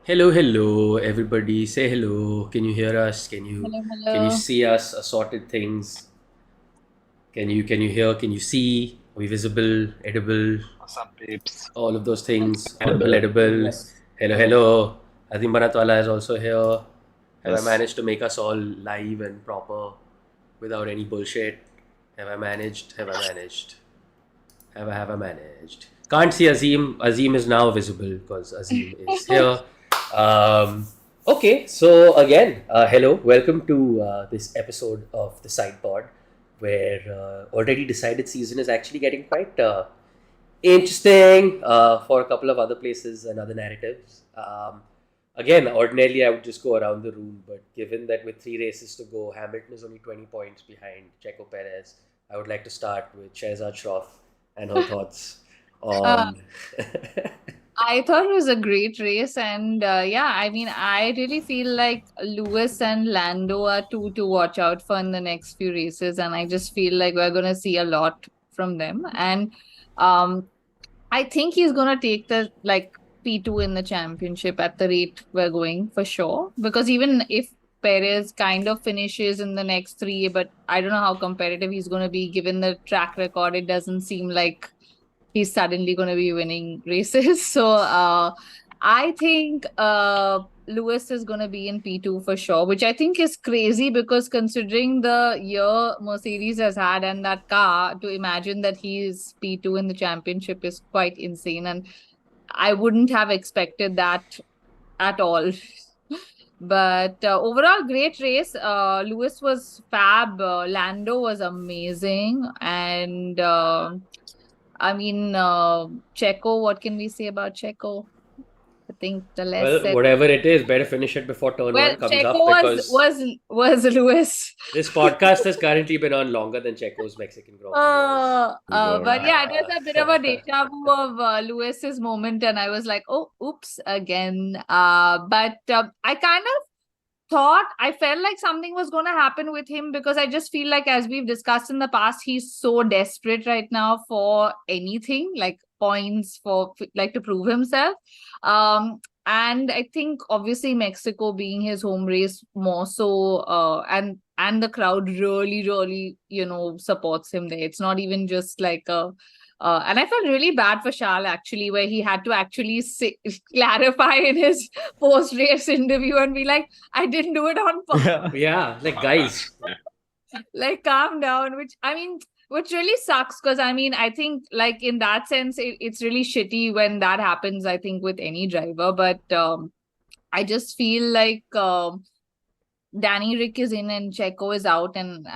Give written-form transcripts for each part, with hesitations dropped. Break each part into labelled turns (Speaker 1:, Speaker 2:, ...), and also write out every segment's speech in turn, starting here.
Speaker 1: Hello, everybody. Say hello. Can you hear us?
Speaker 2: Hello,
Speaker 1: Can you
Speaker 2: hello.
Speaker 1: see us? Assorted things. Can you hear? Can you see? Are we visible? Edible?
Speaker 3: Some babes.
Speaker 1: All of those things. Audible, edible.
Speaker 2: Yes.
Speaker 1: Hello. Azeem Banatwalla is also here. Have I
Speaker 3: Yes.
Speaker 1: managed to make us all live and proper without any bullshit? Have I managed? Have I managed? Have I managed? Can't see Azeem. Azeem is now visible because Azeem is here. Um, okay, so again, hello, welcome to this episode of the Sidepod, where already decided season is actually getting quite interesting for a couple of other places and other narratives. Again, ordinarily I would just go around the room, but given that with 3 races to go, Hamilton is only 20 points behind Checo Perez, I would like to start with Shehzad Shroff and her thoughts
Speaker 2: Uh,
Speaker 1: on.
Speaker 2: I thought it was a great race, and I really feel like Lewis and Lando are two to watch out for in the next few races, and I just feel like we're gonna see a lot from them. And um, I think he's gonna take the P2 in the championship at the rate we're going for sure. Because even if Perez kind of finishes in the next three, but I don't know how competitive he's gonna be given the track record. It doesn't seem like he's suddenly going to be winning races. So I think Lewis is going to be in P2 for sure, which I think is crazy because considering the year Mercedes has had and that car, to imagine that he's P2 in the championship is quite insane. And I wouldn't have expected that at all. But overall, great race. Lewis was fab. Lando was amazing. And Checo, what can we say about Checo? I think the less
Speaker 1: Well,
Speaker 2: said.
Speaker 1: whatever it is, better finish it before turn
Speaker 2: Well,
Speaker 1: one comes
Speaker 2: Checo
Speaker 1: up because
Speaker 2: was Lewis.
Speaker 1: this podcast has currently been on longer than Checo's Mexican Grand Prix was.
Speaker 2: But
Speaker 3: God.
Speaker 2: yeah, it was
Speaker 1: Uh,
Speaker 2: a bit of a deja vu of Lewis's moment, and I was like, oh, oops, again. But I kind of thought I felt like something was going to happen with him because I just feel like, as we've discussed in the past, he's so desperate right now for anything like points for like to prove himself. And I think obviously Mexico being his home race more so, and the crowd really supports him there. It's not even just like a and I felt really bad for Charles actually, where he had to actually clarify in his post race interview and be like, I didn't do it on purpose.
Speaker 3: Yeah.
Speaker 1: yeah, like guys,
Speaker 2: Like, calm down. Which really sucks because I think like in that sense, it's really shitty when that happens. I think with any driver, but I just feel like Danny Rick is in and Checo is out, and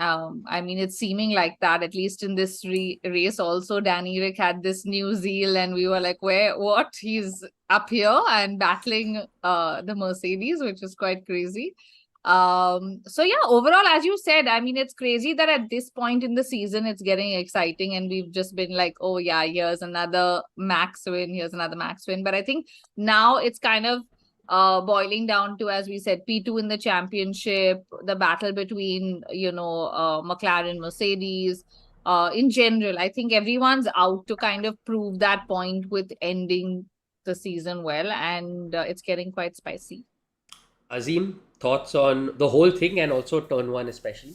Speaker 2: it's seeming like that at least in this race. Also, Danny Rick had this new zeal, and we were like, "Where? What? He's up here and battling the Mercedes, which is quite crazy." So yeah, overall, as you said, it's crazy that at this point in the season, it's getting exciting, and we've just been like, "Oh yeah, here's another Max win, here's another Max win." But I think now it's kind of boiling down to, as we said, P2 in the championship, the battle between, McLaren, Mercedes. In general, I think everyone's out to kind of prove that point with ending the season well, and it's getting quite spicy.
Speaker 1: Azim, thoughts on the whole thing and also turn one especially?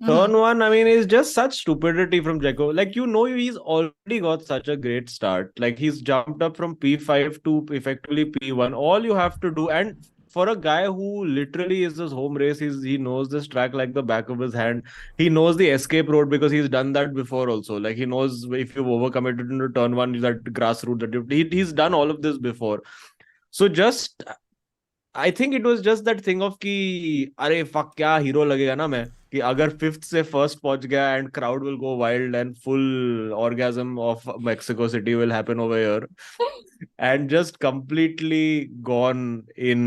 Speaker 2: Mhm.
Speaker 3: Turn one, is just such stupidity from Jeko. Like, he's already got such a great start. Like, he's jumped up from P5 to effectively P1. All you have to do, and for a guy who literally is his home race, he knows this track like the back of his hand. He knows the escape road because he's done that before also. Like, he knows if you've overcommitted into turn one, that grass route he's done all of this before. So just I think it was just that thing of कि अरे fuck क्या hero लगेगा ना मैं कि अगर fifth से first पहुंच गया and crowd will go wild and full orgasm of Mexico city will happen over here and just completely gone in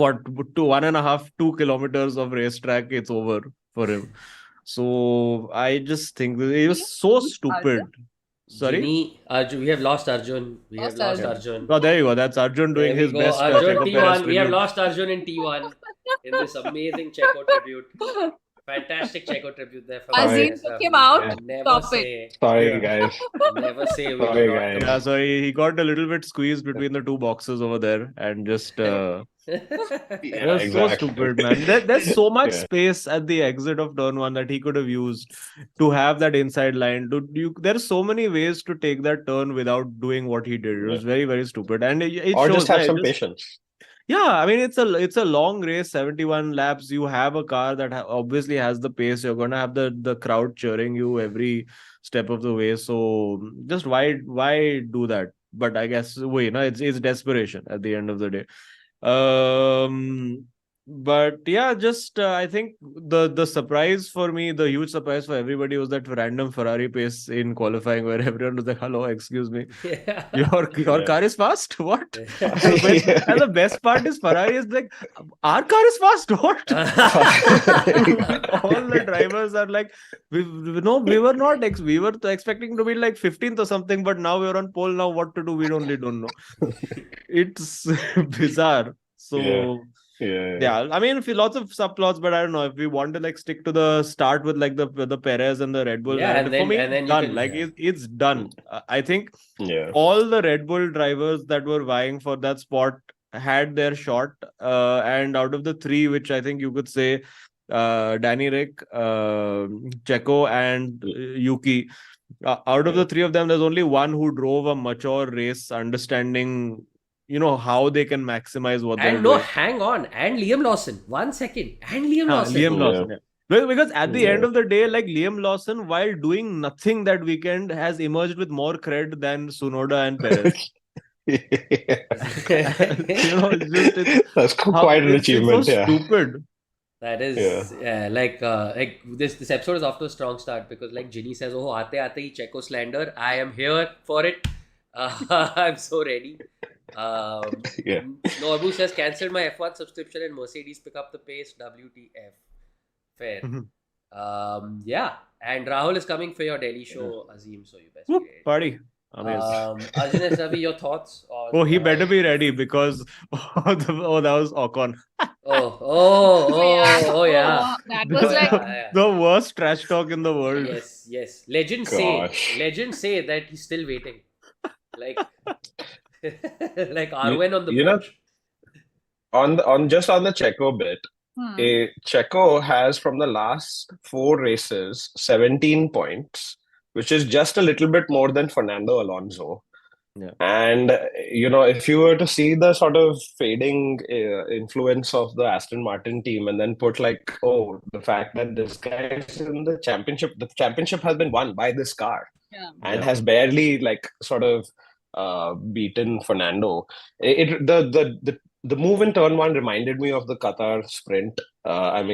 Speaker 3: what to 1.5 2 kilometers of racetrack it's over for him. So I just think that it
Speaker 2: We
Speaker 3: was
Speaker 2: have
Speaker 3: so
Speaker 2: lost Arjun.
Speaker 3: stupid. Sorry.
Speaker 1: Ginny, Arjun, we have lost Arjun. We have
Speaker 2: Lost
Speaker 1: lost
Speaker 3: Yeah.
Speaker 2: Arjun.
Speaker 1: Arjun.
Speaker 3: Oh, there you go. That's Arjun
Speaker 1: There
Speaker 3: doing
Speaker 1: we
Speaker 3: his
Speaker 1: go.
Speaker 3: best
Speaker 1: Arjun
Speaker 3: Checo Perez
Speaker 1: T1. We have
Speaker 3: tribute.
Speaker 1: lost Arjun in T1 in this amazing Checo tribute. Fantastic Checo tribute there from
Speaker 2: Azeem
Speaker 1: Azim
Speaker 2: took him out.
Speaker 4: Yeah.
Speaker 1: Never
Speaker 2: Stop it.
Speaker 1: say,
Speaker 4: Sorry,
Speaker 3: Yeah.
Speaker 4: guys.
Speaker 1: never say we
Speaker 4: Sorry,
Speaker 1: do not
Speaker 4: guys.
Speaker 3: Yeah,
Speaker 1: know.
Speaker 3: so he got a little bit squeezed between the two boxes over there and just it was so stupid, man. There's so much
Speaker 4: Yeah.
Speaker 3: space at the exit of turn one that he could have used to have that inside line. There's so many ways to take that turn without doing what he did. It was very, very stupid. And it
Speaker 4: Or
Speaker 3: shows
Speaker 4: just have
Speaker 3: that
Speaker 4: some patience.
Speaker 3: yeah, I mean it's a long race, 71 laps. You have a car that obviously has the pace. You're gonna have the crowd cheering you every step of the way. So just why do that? But I guess it's desperation at the end of the day. But yeah, just I think the surprise for me, the huge surprise for everybody was that random Ferrari pace in qualifying where everyone was like, "Hello, excuse me,
Speaker 1: Yeah.
Speaker 3: your
Speaker 4: Yeah.
Speaker 3: car is fast? What?"
Speaker 4: Yeah.
Speaker 3: And the best part is Ferrari is like, "Our car is fast. What?" All the drivers are like, we were not we were expecting to be like 15th or something, but now we're on pole. Now what to do? We only don't know. It's bizarre. So yeah, I mean, lots of subplots, but I don't know if we want to like stick to the start with like the Perez and the Red Bull
Speaker 1: Yeah,
Speaker 3: narrative. For me,
Speaker 1: and then
Speaker 3: it's
Speaker 1: you
Speaker 3: done.
Speaker 1: can-
Speaker 3: Like
Speaker 1: yeah.
Speaker 3: it's done. I think
Speaker 4: Yeah.
Speaker 3: all the Red Bull drivers that were vying for that spot had their shot. And out of the three, which I think you could say, Danny Rick, Checo, and Yuki. Out of the three of them, there's only one who drove a mature race, understanding, how they can maximize what they're
Speaker 1: And no,
Speaker 3: doing.
Speaker 1: hang on. And Liam Lawson. 1 second. And Liam Lawson.
Speaker 3: Liam
Speaker 4: Yeah.
Speaker 3: Lawson, yeah. Well, because at the end
Speaker 4: Yeah.
Speaker 3: of the day, like Liam Lawson, while doing nothing that weekend, has emerged with more cred than Tsunoda and Perez.
Speaker 4: That's quite an achievement.
Speaker 3: It's so
Speaker 4: Yeah.
Speaker 3: stupid.
Speaker 1: That is like this episode is off to a strong start because like Ginny says, "Oh, aate hi Checo slander. I am here for it. I'm so ready."
Speaker 4: Yeah.
Speaker 1: Norbu says, "Cancelled my F1 subscription and Mercedes pick up the pace. WTF?" Fair. Yeah. And Rahul is coming for your Delhi show, Azeem. So you best be
Speaker 3: Whoop,
Speaker 1: ready.
Speaker 3: party. Amazing.
Speaker 1: Ajay Ravi, your thoughts? On,
Speaker 3: Oh, he better be ready because that was Ocon.
Speaker 1: Oh yeah.
Speaker 2: That
Speaker 3: This
Speaker 2: was
Speaker 3: is
Speaker 2: like
Speaker 3: the worst trash talk in the world.
Speaker 1: Yes. Legends say that he's still waiting. Like like Arwen on the bench.
Speaker 4: On the Checo bit, Checo has from the last 4 races 17 points, which is just a little bit more than Fernando Alonso.
Speaker 3: Yeah.
Speaker 4: And if you were to see the sort of fading influence of the Aston Martin team and then put like, oh, the fact that this guy is in the championship has been won by this car and has barely like sort of beaten Fernando. The move in turn 1 reminded me of the Qatar sprint.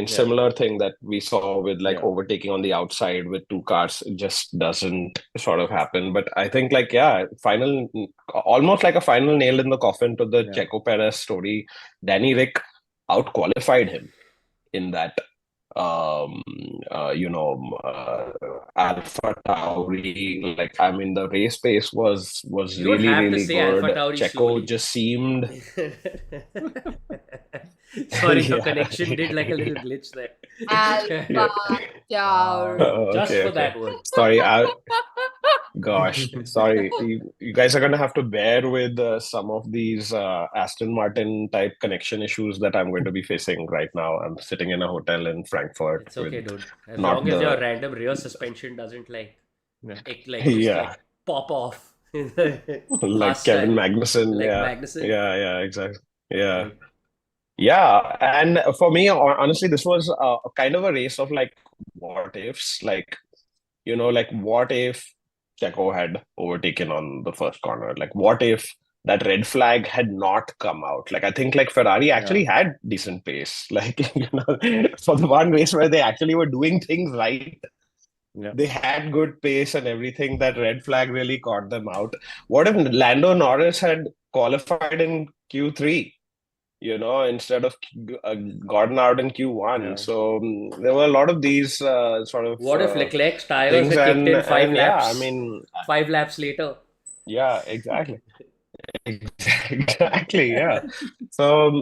Speaker 4: Similar thing that we saw with like overtaking on the outside with 2 cars. It just doesn't sort of happen. But I think like, almost like a final nail in the coffin to the Checo Perez story. Danny Rick out-qualified him in that Alpha Tauri. Like, I mean, the race pace was
Speaker 1: You don't
Speaker 4: really,
Speaker 1: have to
Speaker 4: really
Speaker 1: say
Speaker 4: good.
Speaker 1: Alpha Tauri
Speaker 4: Checo
Speaker 1: slowly.
Speaker 4: just seemed
Speaker 1: Sorry, your connection did like a little glitch there.
Speaker 2: Alpha Tauri.
Speaker 1: Just for that word.
Speaker 4: Sorry, gosh, sorry. You guys are gonna have to bear with some of these Aston Martin type connection issues that I'm going to be facing right now. I'm sitting in a hotel in Frankfurt.
Speaker 1: It's okay, dude. As
Speaker 4: not
Speaker 1: long as
Speaker 4: the-
Speaker 1: your random rear suspension doesn't like
Speaker 4: Yeah.
Speaker 1: pop off.
Speaker 4: Like Kevin Magnussen.
Speaker 1: Like
Speaker 4: yeah.
Speaker 1: Magnussen.
Speaker 4: Yeah, exactly. Yeah. Yeah, and for me, honestly, this was kind of a race of like what ifs. Like, like what if Checo had overtaken on the first corner? Like, what if that red flag had not come out? Like, I think like Ferrari actually had decent pace. Like, for the one race where they actually were doing things right.
Speaker 3: Yeah.
Speaker 4: They had good pace and everything. That red flag really caught them out. What if Lando Norris had qualified in Q3? Instead of gotten out in Q1.
Speaker 3: Yeah.
Speaker 4: So there were a lot of these sort of.
Speaker 1: What if Leclerc's tires
Speaker 4: things
Speaker 1: had kicked in 5 laps?
Speaker 4: Yeah, I mean,
Speaker 1: 5 laps later.
Speaker 4: yeah, exactly. Exactly, yeah. So,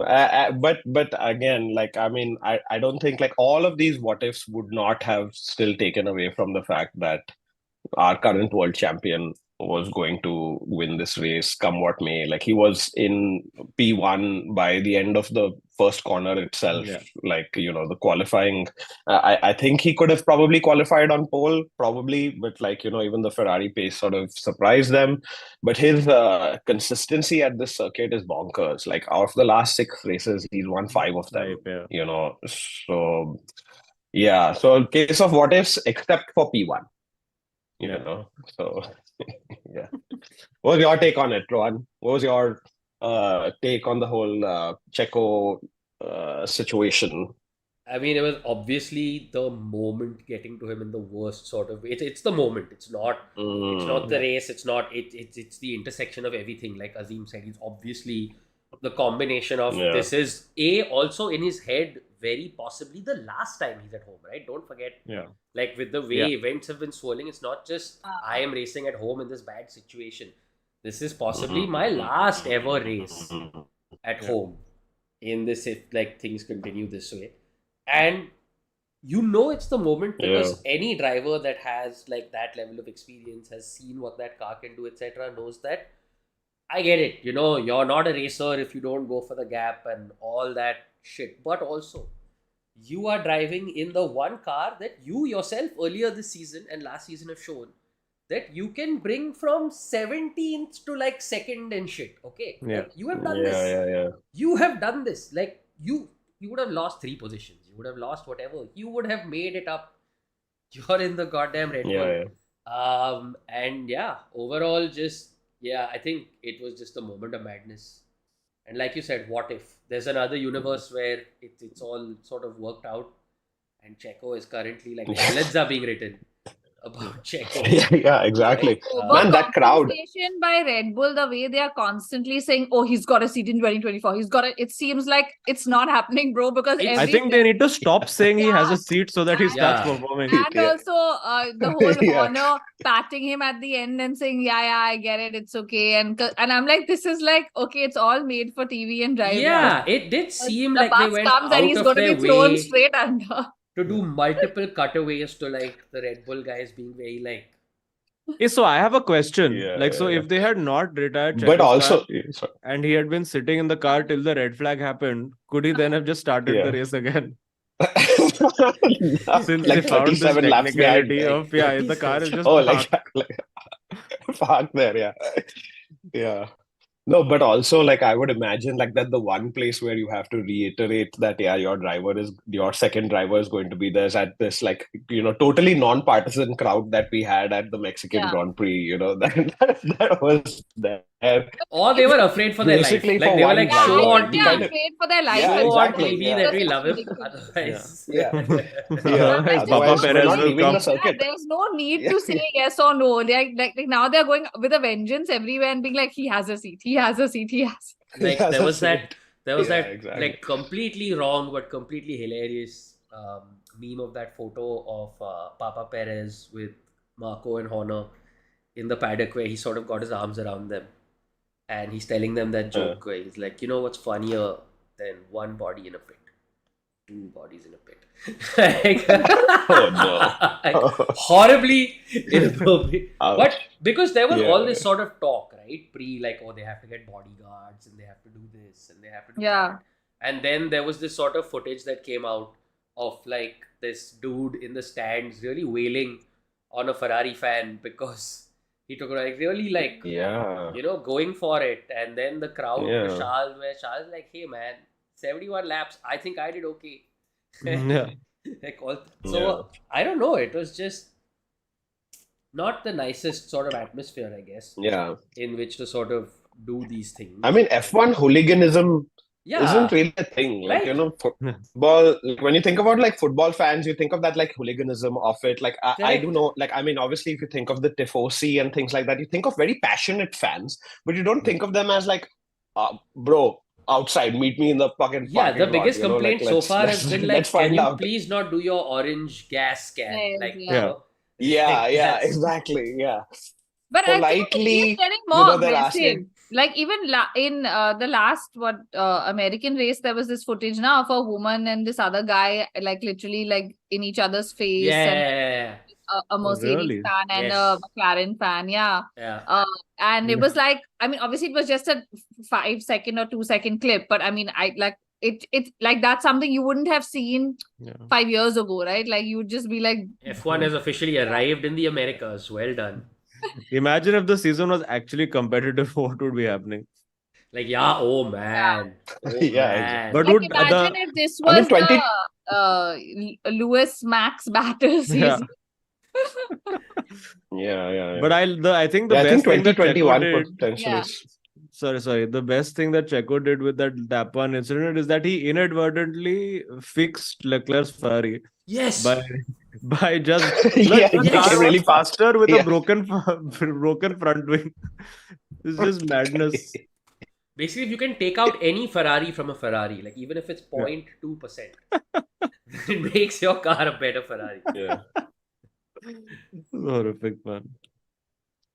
Speaker 4: but again, like, I mean, I don't think like all of these what ifs would not have still taken away from the fact that our current world champion was going to win this race come what may. Like he was in P1 by the end of the first corner itself.
Speaker 3: Yeah.
Speaker 4: Like, you know, the qualifying, I think he could have probably qualified on pole, probably, but like, you know, even the Ferrari pace sort of surprised them. But his consistency at this circuit is bonkers. Like out of the last 6 races, he's won 5 of them,
Speaker 3: Yeah.
Speaker 4: you know. So, yeah. So, case of what ifs, except for P1. You
Speaker 3: Yeah.
Speaker 4: know, so yeah. What was your take on it, Rohan? What was your take on the whole Checo situation?
Speaker 1: I mean, it was obviously the moment getting to him in the worst sort of way. It's the moment. It's not the race. It's not it's the intersection of everything. Like Azeem said, he's obviously the combination of
Speaker 4: Yeah.
Speaker 1: this is also in his head very possibly the last time he's at home, right? Don't forget,
Speaker 3: Yeah.
Speaker 1: like with the way
Speaker 3: Yeah.
Speaker 1: events have been swirling, it's not just I am racing at home in this bad situation. This is possibly my last ever race at home in this if like things continue this way. And you know it's the moment because any driver that has like that level of experience, has seen what that car can do, etc., knows that I get it. You know, you're not a racer if you don't go for the gap and all that shit. But also, you are driving in the one car that you yourself earlier this season and last season have shown that you can bring from 17th to like second and shit. Okay,
Speaker 3: Yeah.
Speaker 1: like, you have done this.
Speaker 4: Yeah.
Speaker 1: You have done this. Like you would have lost 3 positions. You would have lost whatever. You would have made it up. You're in the goddamn Red Bull.
Speaker 4: Yeah.
Speaker 1: And yeah, overall, just I think it was just a moment of madness. And like you said, what if there's another universe where it's all sort of worked out, and Checo is currently like ballads are being written about Checo.
Speaker 4: Yeah, exactly.
Speaker 1: Right?
Speaker 4: Man, that crowd.
Speaker 2: Overcompensation by Red Bull, the way they are constantly saying, "Oh, he's got a seat in 2024. He's got it." It seems like it's not happening, bro. Because
Speaker 1: I
Speaker 3: I think they need to stop saying he has a seat so that he starts
Speaker 1: Yeah.
Speaker 3: performing.
Speaker 2: And also the whole
Speaker 4: Yeah.
Speaker 2: Honor patting him at the end and saying, yeah, I get it, it's okay. And I'm like, this is like, okay, it's all made for TV and driving.
Speaker 1: Yeah, it did seem
Speaker 2: the
Speaker 1: like they
Speaker 2: bus
Speaker 1: went
Speaker 2: comes
Speaker 1: out
Speaker 2: and he's
Speaker 1: of
Speaker 2: going to
Speaker 1: their
Speaker 2: be thrown
Speaker 1: way
Speaker 2: straight under.
Speaker 1: to do multiple cutaways to like the Red Bull guys being very like.
Speaker 3: So I have a question.
Speaker 4: Yeah,
Speaker 3: like, so
Speaker 4: yeah.
Speaker 3: if they had not retired
Speaker 4: But
Speaker 3: Checo's
Speaker 4: also,
Speaker 3: car and he had been sitting in the car till the red flag happened, could he then have just started the race again? Since
Speaker 4: like
Speaker 3: they found this
Speaker 4: 37 laps behind.
Speaker 3: technicality of the car is just
Speaker 4: like parked there, yeah. No, but also like I would imagine like that the one place where you have to reiterate that your second driver is going to be there is at this like, you know, totally non-partisan crowd that we had at the Mexican Grand Prix, you know, that was there.
Speaker 1: Or they were afraid for their life.
Speaker 4: Basically
Speaker 1: Like
Speaker 4: for
Speaker 1: they were
Speaker 4: one
Speaker 1: like,
Speaker 4: driver.
Speaker 1: show on
Speaker 2: They're
Speaker 1: TV.
Speaker 2: afraid for their life.
Speaker 4: Yeah,
Speaker 1: Show
Speaker 4: exactly,
Speaker 1: on TV
Speaker 4: yeah.
Speaker 1: that we love him.
Speaker 2: Ridiculous.
Speaker 1: Otherwise,
Speaker 4: Yeah.
Speaker 3: Papa
Speaker 4: Otherwise, we're
Speaker 3: Perez
Speaker 4: not
Speaker 3: will
Speaker 4: leaving
Speaker 3: come.
Speaker 4: the circuit.
Speaker 2: There's no need to say yes or no. Like now they're going with a vengeance everywhere and being like, he has a seat, he has a seat, he has.
Speaker 1: Like
Speaker 4: Yeah,
Speaker 1: there was
Speaker 4: that's
Speaker 1: that
Speaker 4: exactly.
Speaker 1: like completely wrong but completely hilarious meme of that photo of Papa Perez with Marco and Horner in the paddock where he sort of got his arms around them and he's telling them that joke where he's like, you know what's funnier than one body in a pit? 2 bodies in a pit. Like,
Speaker 4: Oh no.
Speaker 1: like, horribly inappropriate.
Speaker 4: Ouch.
Speaker 1: But because there was
Speaker 4: Yeah.
Speaker 1: all this sort of talk, right? Like, oh, they have to get bodyguards and they have to do this and they have to do that. And then there was this sort of footage that came out of like this dude in the stands really wailing on a Ferrari fan because he took like really like,
Speaker 4: Yeah.
Speaker 1: you know, going for it. And then the crowd,
Speaker 4: Yeah.
Speaker 1: Charles like, hey man, 71 laps, I think I did okay.
Speaker 3: Yeah.
Speaker 1: Like so I don't know, it was just not the nicest sort of atmosphere, I guess,
Speaker 4: Yeah.
Speaker 1: in which to sort of do these things.
Speaker 4: I mean, F1 hooliganism
Speaker 1: yeah,
Speaker 4: isn't really a thing. Like,
Speaker 1: Right.
Speaker 4: you know, football, like, when you think about like football fans, you think of that like hooliganism of it. Like, I
Speaker 1: Correct.
Speaker 4: do know, like, I mean, obviously, if you think of the Tifosi and things like that, you think of very passionate fans, but you don't think of them as like, bro, outside, meet me in the fucking
Speaker 1: yeah,
Speaker 4: parking
Speaker 1: the
Speaker 4: lot,
Speaker 1: biggest
Speaker 4: you know,
Speaker 1: complaint
Speaker 4: like,
Speaker 1: so
Speaker 4: let's-
Speaker 1: far
Speaker 4: let's-
Speaker 1: has been like,
Speaker 4: let's
Speaker 1: can
Speaker 4: find
Speaker 1: you
Speaker 4: out.
Speaker 1: please not do your orange gas can?
Speaker 2: Yes,
Speaker 1: Like,
Speaker 2: yeah.
Speaker 1: you know,
Speaker 4: Yeah,
Speaker 1: like,
Speaker 4: yeah,
Speaker 1: that's-
Speaker 4: exactly, yeah.
Speaker 2: But I think
Speaker 4: Politely,
Speaker 2: he's getting
Speaker 4: you
Speaker 2: more
Speaker 4: know, they're
Speaker 2: aggressive.
Speaker 4: asking.
Speaker 2: like even in the last American race, there was this footage now of a woman and this other guy like literally like in each other's face, and
Speaker 1: Yeah.
Speaker 2: a
Speaker 3: Oh,
Speaker 2: Mercedes
Speaker 3: really?
Speaker 2: fan and a
Speaker 1: Yes.
Speaker 2: McLaren fan, yeah.
Speaker 1: Yeah.
Speaker 2: And it
Speaker 3: Yeah.
Speaker 2: was like, I mean, obviously it was just a 5 second or 2 second clip, but I mean, I like it like that's something you wouldn't have seen
Speaker 3: Yeah.
Speaker 2: 5 years ago, right? Like you would just be like,
Speaker 1: F1 has officially arrived in the Americas. Well done.
Speaker 3: Imagine if the season was actually competitive, what would be happening?
Speaker 1: Like, yeah, oh man. Oh
Speaker 4: Yeah,
Speaker 1: man.
Speaker 3: But
Speaker 2: like
Speaker 3: would
Speaker 2: imagine
Speaker 3: the
Speaker 2: if this
Speaker 4: I mean,
Speaker 2: was
Speaker 4: 20.
Speaker 2: the Lewis Max battle
Speaker 3: yeah.
Speaker 2: season.
Speaker 4: Yeah.
Speaker 3: But I think the
Speaker 4: Yeah, I think
Speaker 3: best thing that Checo
Speaker 4: 2021
Speaker 3: did.
Speaker 4: potentially.
Speaker 2: Yeah.
Speaker 3: Sorry. The best thing that Checo did with that lap one incident is that he inadvertently fixed Leclerc's Ferrari
Speaker 1: Yes.
Speaker 3: by just
Speaker 4: Yeah,
Speaker 3: the
Speaker 4: it
Speaker 3: car
Speaker 4: became
Speaker 3: was
Speaker 4: really fast.
Speaker 3: faster with a
Speaker 4: Yeah.
Speaker 3: broken front wing. It's just madness.
Speaker 1: Basically, if you can take out any Ferrari from a Ferrari, like even if it's 0.2%, it makes your car a better Ferrari.
Speaker 4: Yeah.
Speaker 3: Horrific, man.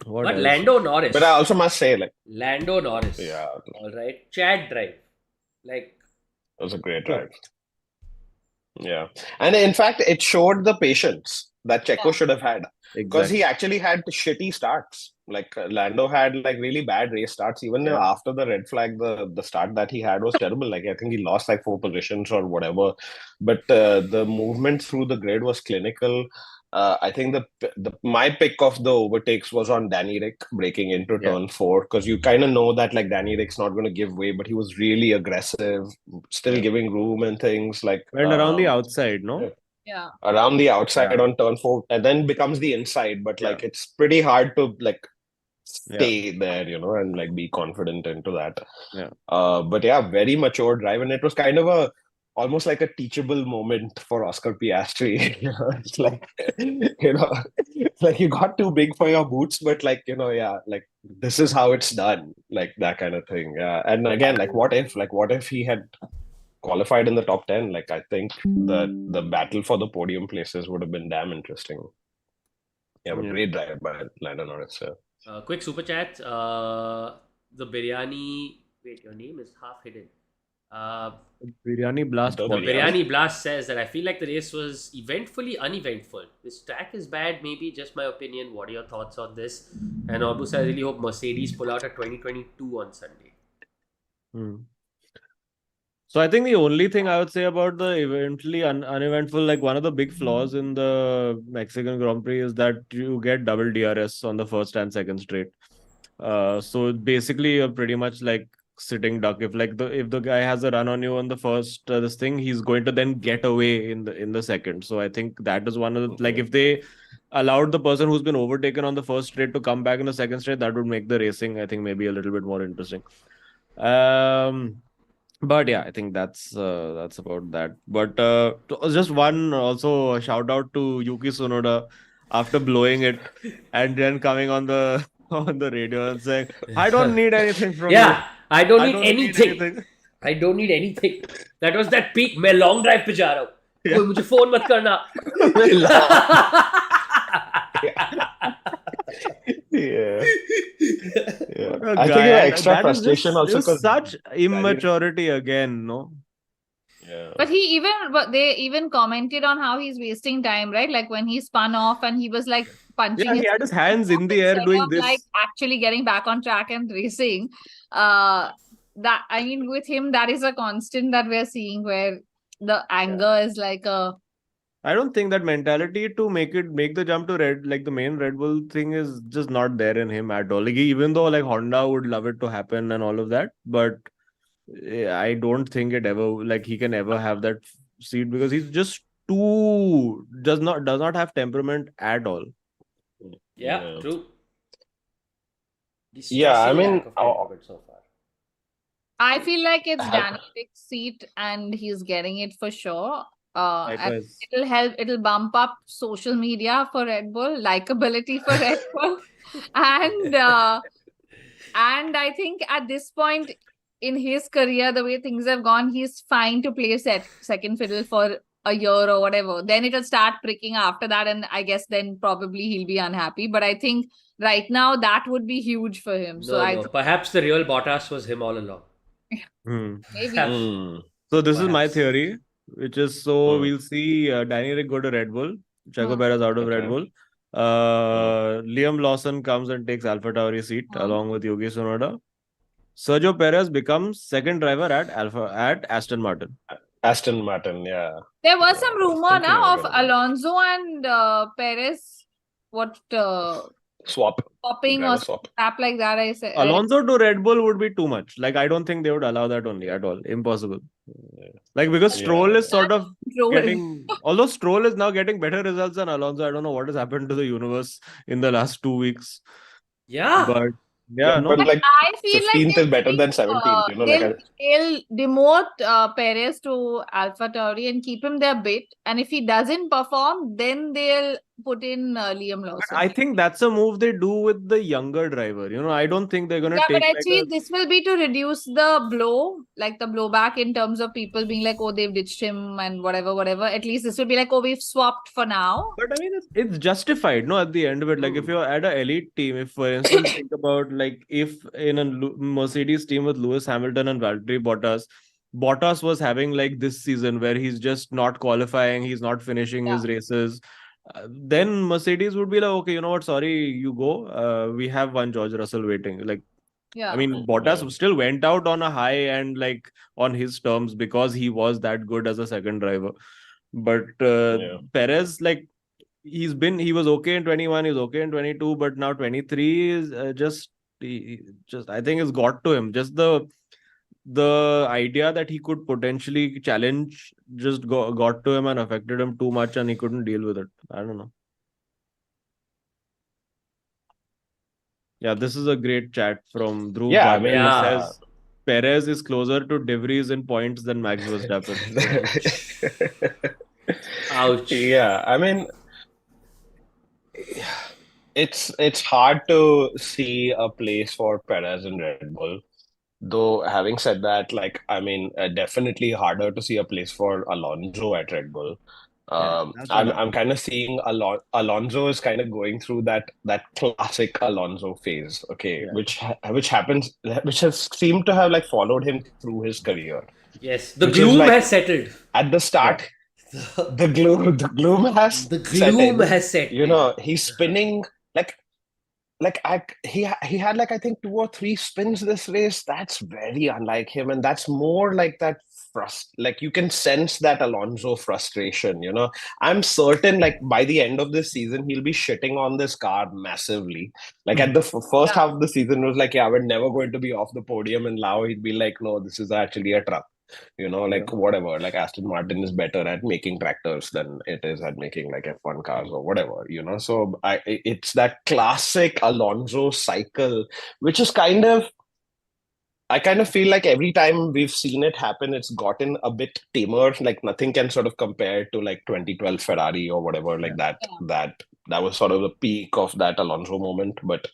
Speaker 3: What
Speaker 1: But
Speaker 3: else?
Speaker 1: Lando Norris.
Speaker 4: But I also must say, like,
Speaker 1: Lando Norris.
Speaker 4: yeah,
Speaker 1: All right. Chad drive. Like,
Speaker 4: it was a great drive. Yeah. And in fact, it showed the patience that Checo
Speaker 2: Yeah.
Speaker 4: should have had. Because
Speaker 3: Exactly.
Speaker 4: he actually had shitty starts. Like Lando had like really bad race starts. Even after the red flag, the start that he had was terrible. Like I think he lost like 4 positions or whatever. But the movement through the grid was clinical. I think my pick of the overtakes was on Danny Rick breaking into turn 4, because you kind of know that like Danny Rick's not going to give way, but he was really aggressive, still giving room and things like
Speaker 3: Went around the outside, no?
Speaker 2: Yeah.
Speaker 4: around the outside
Speaker 3: Yeah.
Speaker 4: on turn 4, and then becomes the inside. But like
Speaker 3: Yeah.
Speaker 4: it's pretty hard to like stay there, and like be confident into that.
Speaker 3: Yeah.
Speaker 4: But yeah, very mature drive, and it was kind of almost like a teachable moment for Oscar Piastri. It's like like you got too big for your boots, but like like this is how it's done, like that kind of thing. Yeah, and again, like what if he had qualified in the top 10? Like I think the battle for the podium places would have been damn interesting. Yeah, but great drive by Lando Norris.
Speaker 1: quick super chat. The biryani. Wait, your name is half hidden.
Speaker 3: Biryani Blast.
Speaker 4: The
Speaker 1: The
Speaker 3: podcast.
Speaker 1: Biryani Blast says that I feel like the race was eventfully uneventful. This track is bad, maybe just my opinion. What are your thoughts on this? And Obus, I really hope Mercedes pull out a 2022 on Sunday.
Speaker 3: So I think the only thing I would say about the eventually uneventful, like one of the big flaws in the Mexican Grand Prix is that you get double DRS on the first and second straight. So basically you're pretty much like sitting duck. If the guy has a run on you on the first this thing, he's going to then get away in the second. So I think that is one of the like if they allowed the person who's been overtaken on the first straight to come back in the second straight, that would make the racing, I think, maybe a little bit more interesting. But yeah, I think that's about that. But just one also shout out to Yuki Tsunoda after blowing it and then coming on the radio and saying, "I don't need anything from you.
Speaker 1: I don't need anything. I don't need anything." That was that peak. मैं long drive पे जा रहा हूँ. कोई मुझे phone मत करना.
Speaker 4: Yeah.
Speaker 3: I
Speaker 4: think extra frustration also
Speaker 3: because such immaturity again, no?
Speaker 4: Yeah.
Speaker 2: But they even commented on how he's wasting time, right? Like when he spun off and he was like punching.
Speaker 3: Yeah, he had his hands in the air doing this.
Speaker 2: Like actually getting back on track and racing. That I mean, with him, that is a constant that we're seeing where the anger is like a.
Speaker 3: I don't think that mentality to make the jump to Red, like the main Red Bull thing, is just not there in him at all. Like even though like Honda would love it to happen and all of that, but I don't think it ever like he can ever have that seat because he's just does not have temperament at all.
Speaker 1: Yeah, true.
Speaker 4: Yeah, I mean,
Speaker 1: so far.
Speaker 2: I feel like it's Danny Rick's seat and he's getting it for sure. And it'll help. It'll bump up social media for Red Bull, likability for Red Bull, and I think at this point in his career, the way things have gone, he's fine to play second fiddle for a year or whatever, then it'll start pricking after that, and I guess then probably he'll be unhappy. But I think right now that would be huge for him. So
Speaker 1: No. Perhaps the real Bottas was him all along.
Speaker 2: maybe.
Speaker 1: Perhaps.
Speaker 3: So this is my
Speaker 1: Perhaps.
Speaker 3: theory, which is we'll see Danny Rick go to Red Bull, Checo Perez out of Red Bull. Liam Lawson comes and takes AlphaTauri seat along with Yuki Tsunoda. Sergio Perez becomes second driver at Aston Martin.
Speaker 4: Aston Martin, yeah.
Speaker 2: There was some rumor
Speaker 4: thinking
Speaker 2: now of
Speaker 4: about it.
Speaker 2: Alonso and Perez swapping
Speaker 4: Driver
Speaker 2: or
Speaker 4: swap.
Speaker 2: crap like that. I said
Speaker 3: Alonso to Red Bull would be too much. Like, I don't think they would allow that only at all. Impossible. Like, because Stroll is sort of getting, although Stroll is now getting better results than Alonso. I don't know what has happened to the universe in the last 2 weeks.
Speaker 1: Yeah.
Speaker 3: But yeah, no.
Speaker 4: But like
Speaker 2: I feel
Speaker 4: 15th is better than 17th. You know,
Speaker 2: they'll demote Perez to AlphaTauri and keep him there a bit. And if he doesn't perform, then they'll put in Liam Lawson.
Speaker 3: I think that's a move they do with the younger driver. You know, I don't think they're going to take.
Speaker 2: But actually, this will be to reduce the blow, like the blowback in terms of people being like, oh, they've ditched him and whatever. At least this will be like, oh, we've swapped for now.
Speaker 3: But I mean, it's justified, no, at the end of it. Like, if you're at an elite team, if, for instance, think about, like, if in a Mercedes team with Lewis Hamilton and Valtteri Bottas was having, like, this season where he's just not qualifying, he's not finishing his races, then Mercedes would be like, okay, you know what, sorry, you go. We have one George Russell waiting. Like, I mean, Bottas still went out on a high and, like, on his terms because he was that good as a second driver. But Perez, like, he was okay in 21, he was okay in 22, but now 23 is just I think it's got to him. Just the idea that he could potentially challenge just got to him and affected him too much, and he couldn't deal with it. I don't know. Yeah, this is a great chat from Dhruv.
Speaker 4: Yeah, I mean,
Speaker 3: He says Perez is closer to De Vries in points than Max Verstappen.
Speaker 1: Ouch.
Speaker 4: Yeah, I mean, it's hard to see a place for Perez in Red Bull. Though, having said that, like, I mean, definitely harder to see a place for Alonso at Red Bull. I'm kind of seeing Alonso is kind of going through that classic Alonso phase, which has seemed to have like followed him through his career.
Speaker 1: Yes, the gloom has settled.
Speaker 4: At the start, the gloom has
Speaker 1: set in.
Speaker 4: You know, he's spinning he had like I think 2 or 3 spins this race. That's very unlike him, and that's more like that like you can sense that Alonso frustration. You know, I'm certain like by the end of this season he'll be shitting on this car massively. Like at the first half of the season was like, yeah, we're never going to be off the podium, and now he'd be like, no, this is actually a truck. You know, like whatever, like Aston Martin is better at making tractors than it is at making like F1 cars or whatever, you know. So it's that classic Alonso cycle, which is I kind of feel like every time we've seen it happen, it's gotten a bit tamer. Like nothing can sort of compare to like 2012 Ferrari or whatever, like that was sort of the peak of that Alonso moment. But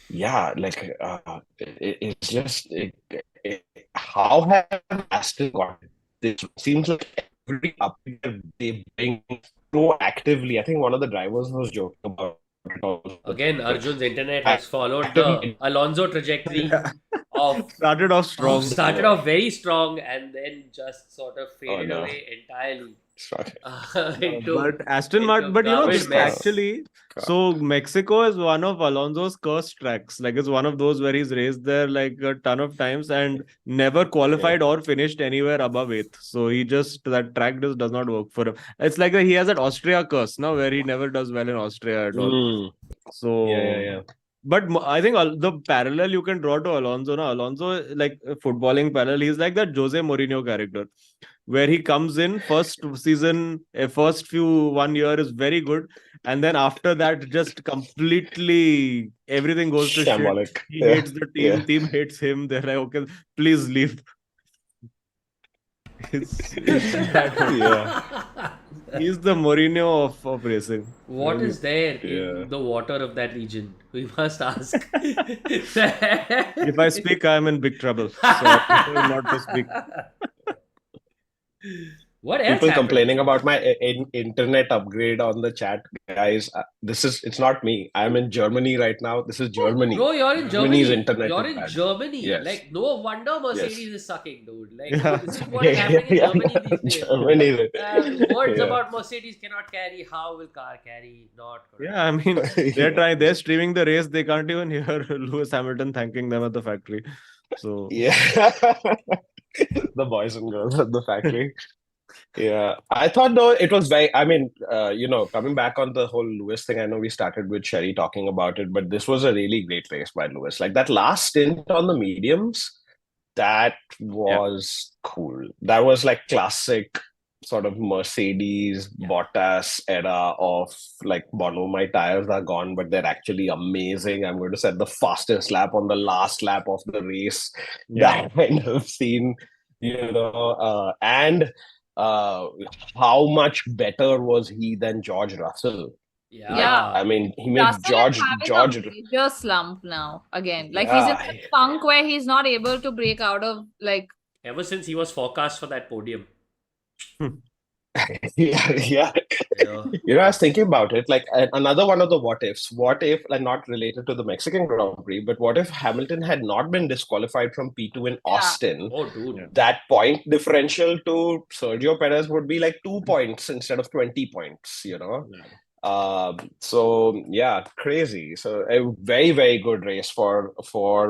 Speaker 4: yeah, like it's just how have Aston got this? Seems like every upgrade they bring proactively. I think one of the drivers was joking about it.
Speaker 1: Again, Arjun's internet has followed the Alonso trajectory of
Speaker 3: started off strong.
Speaker 1: Started off very strong and then just sort of faded away entirely.
Speaker 3: But Aston Martin, but you know, this actually, so Mexico is one of Alonso's cursed tracks. Like it's one of those where he's raced there like a ton of times and never qualified or finished anywhere above 8th. So that track just does not work for him. It's like he has that Austria curse now, where he never does well in Austria at all. So But I think the parallel you can draw to Alonso, like footballing parallel, he's like that Jose Mourinho character, where he comes in first season, first few 1 year is very good, and then after that, just completely everything goes to shit. He hates the team, team hates him. They're like, okay, please leave. It's He's the Mourinho of racing.
Speaker 1: What is there in the water of that region? We must ask.
Speaker 3: If I speak, I'm in big trouble. So I prefer not to speak.
Speaker 1: What else
Speaker 4: People
Speaker 1: happened?
Speaker 4: complaining about my internet upgrade on the chat, guys. It's not me. I'm in Germany right now. This is Germany.
Speaker 1: Bro, you're in
Speaker 4: Germany's
Speaker 1: Germany.
Speaker 4: internet
Speaker 1: You're
Speaker 4: is
Speaker 1: in
Speaker 4: bad.
Speaker 1: Germany.
Speaker 4: Yes.
Speaker 1: Like, no wonder
Speaker 4: Yes.
Speaker 1: Mercedes is sucking, dude. Like,
Speaker 3: Yeah.
Speaker 1: this is what is happening in Germany these days.
Speaker 4: Germany.
Speaker 1: Words
Speaker 4: Yeah.
Speaker 1: about Mercedes cannot carry. How will car carry? Not correct.
Speaker 3: Yeah, I mean, they're streaming the race. They can't even hear Lewis Hamilton thanking them at the factory. So
Speaker 4: Yeah. The boys and girls at the factory. Yeah, I thought though it was very, I mean, coming back on the whole Lewis thing, I know we started with Sherry talking about it, but this was a really great race by Lewis. Like that last stint on the mediums, that was cool. That was like classic sort of Mercedes Bottas era of like, Bono, my tires are gone, but they're actually amazing. I'm going to set the fastest lap on the last lap of the race. That kind of scene, and how much better was he than George Russell?
Speaker 1: Yeah.
Speaker 2: Yeah.
Speaker 4: I mean, he made
Speaker 2: Russell
Speaker 4: George.
Speaker 2: is having a major slump now again. Like he's in
Speaker 4: Yeah.
Speaker 2: the funk where he's not able to break out of like.
Speaker 1: Ever since he was forecast for that podium.
Speaker 4: Yeah. I was thinking about it. Like another one of the what ifs. What if, and not related to the Mexican Grand Prix, but what if Hamilton had not been disqualified from P2 in Austin?
Speaker 1: Oh, dude.
Speaker 4: That point differential to Sergio Perez would be like 2 points instead of 20 points, So yeah, crazy. So a very, very good race for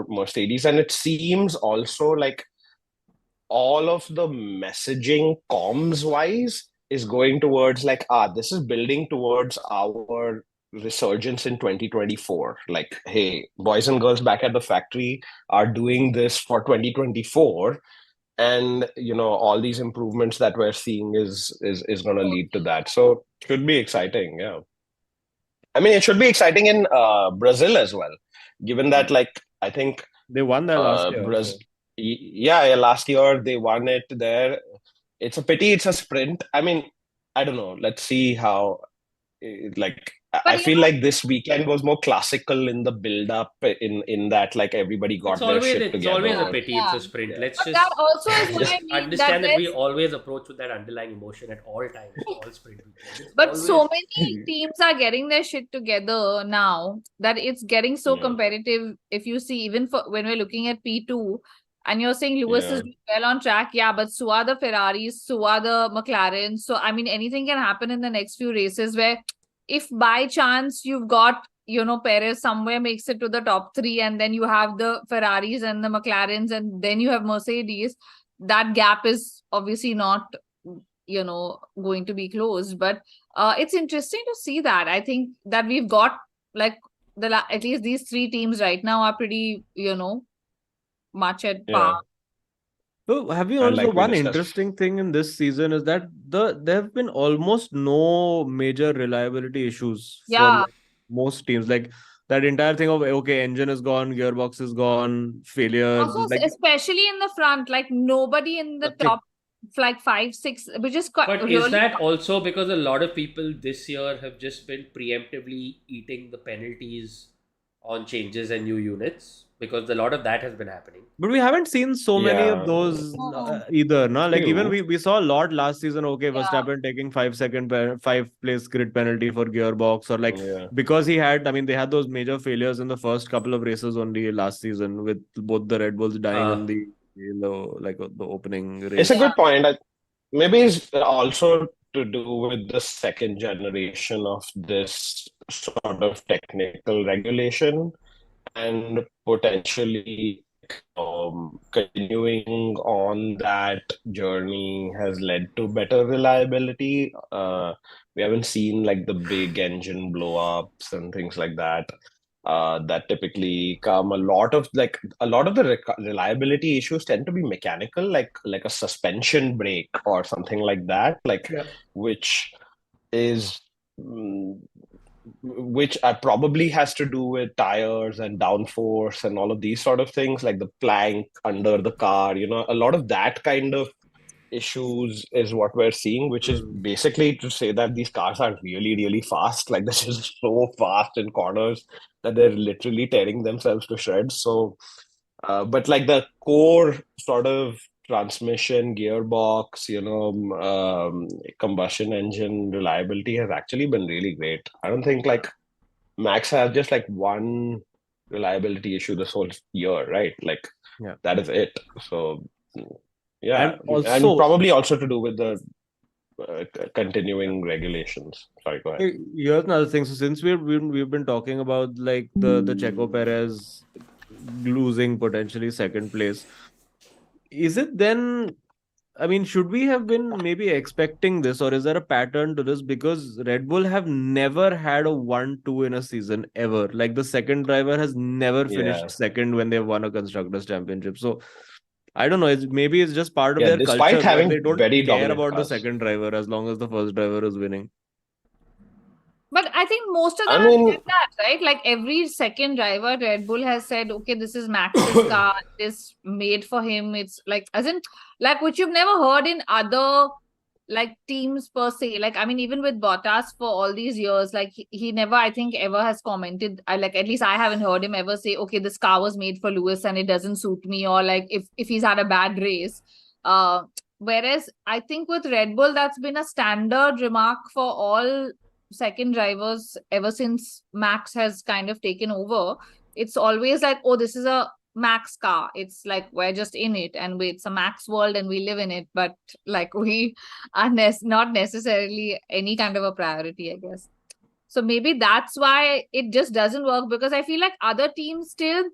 Speaker 4: Mercedes. And it seems also like all of the messaging comms wise is going towards like, this is building towards our resurgence in 2024. Like, hey, boys and girls back at the factory are doing this for 2024. And all these improvements that we're seeing is going to lead to that. So it should be exciting. Yeah. I mean, it should be exciting in Brazil as well, given that, like, I think
Speaker 3: they won that last year.
Speaker 4: Yeah, last year they won it there. It's a pity it's a sprint. I mean, I don't know. Let's see how, I feel like this weekend was more classical in the build-up, in that, like, everybody got their shit together.
Speaker 1: It's always a pity it's a sprint.
Speaker 4: Yeah.
Speaker 1: Let's
Speaker 2: But
Speaker 1: just
Speaker 2: that also is what I mean,
Speaker 1: understand that we always approach with that underlying emotion at all times, all sprint weekends.
Speaker 2: But so many teams are getting their shit together now that it's getting so competitive. If you see, even for when we're looking at P2, and you're saying Lewis is well on track, but so are the Ferraris, so are the McLarens. So, I mean, anything can happen in the next few races where if by chance you've got, Perez somewhere makes it to the top 3 and then you have the Ferraris and the McLarens and then you have Mercedes, that gap is obviously not, going to be closed. But it's interesting to see that. I think that we've got like at least these 3 teams right now are pretty, much at par.
Speaker 3: So have you noticed the one interesting thing in this season is that there have been almost no major reliability issues for most teams. Like that entire thing of engine is gone, gearbox is gone, failures.
Speaker 2: Also, especially in the front, like nobody in the top like 5, 6, which is quite.
Speaker 1: But is that also because a lot of people this year have just been preemptively eating the penalties on changes and new units? Because a lot of that has been happening.
Speaker 3: But we haven't seen so many of those either, no? Like even we saw a lot last season. Verstappen taking 5 place grid penalty for gearbox, or like because he had, they had those major failures in the first couple of races only last season with both the Red Bulls dying in the opening race.
Speaker 4: It's a good point. Maybe it's also to do with the second generation of this sort of technical regulation, and potentially continuing on that journey has led to better reliability. We haven't seen like the big engine blow-ups and things like that. That typically come. A lot of the reliability issues tend to be mechanical, like a suspension break or something like that, which is which probably has to do with tires and downforce and all of these sort of things, like the plank under the car. A lot of that kind of issues is what we're seeing, which is basically to say that these cars are really, really fast. Like this is so fast in corners that they're literally tearing themselves to shreds. So, but like the core sort of transmission, gearbox, combustion engine reliability has actually been really great. I don't think like Max has just like one reliability issue this whole year, right? Like
Speaker 3: Yeah.
Speaker 4: that is it. So yeah,
Speaker 3: And also,
Speaker 4: probably also to do with the continuing regulations. Sorry, go ahead.
Speaker 3: here's another thing. So since we've been talking about like the Checo Perez losing potentially second place, is it then? I mean, should we have been maybe expecting this, or is there a pattern to this? Because Red Bull have never had a 1-2 in a season ever. Like the second driver has never finished
Speaker 4: Yeah.
Speaker 3: second when they've won a constructors championship. So I don't know. Maybe it's just part of
Speaker 4: Yeah,
Speaker 3: their
Speaker 4: despite
Speaker 3: culture where
Speaker 4: having
Speaker 3: they don't
Speaker 4: very
Speaker 3: care
Speaker 4: dominant
Speaker 3: about the
Speaker 4: cars.
Speaker 3: second driver as long as the first driver is winning.
Speaker 2: But I think most of
Speaker 4: I
Speaker 2: them have
Speaker 4: mean,
Speaker 2: said that, right? Like every second driver, Red Bull has said, okay, this is Max's car, this made for him. It's like, as in, like, which you've never heard in other like teams per se. Like, I mean, even with Bottas for all these years, like he never, I think, ever has commented. Like, at least I haven't heard him ever say, okay, this car was made for Lewis and it doesn't suit me, or like if he's had a bad race. Whereas I think with Red Bull, that's been a standard remark for all second drivers ever since Max has kind of taken over. It's always like, oh, this is a Max car. It's like we're just in it and it's a Max world and we live in it. But like we are not necessarily any kind of a priority, I guess. So maybe that's why it just doesn't work, because I feel like other teams still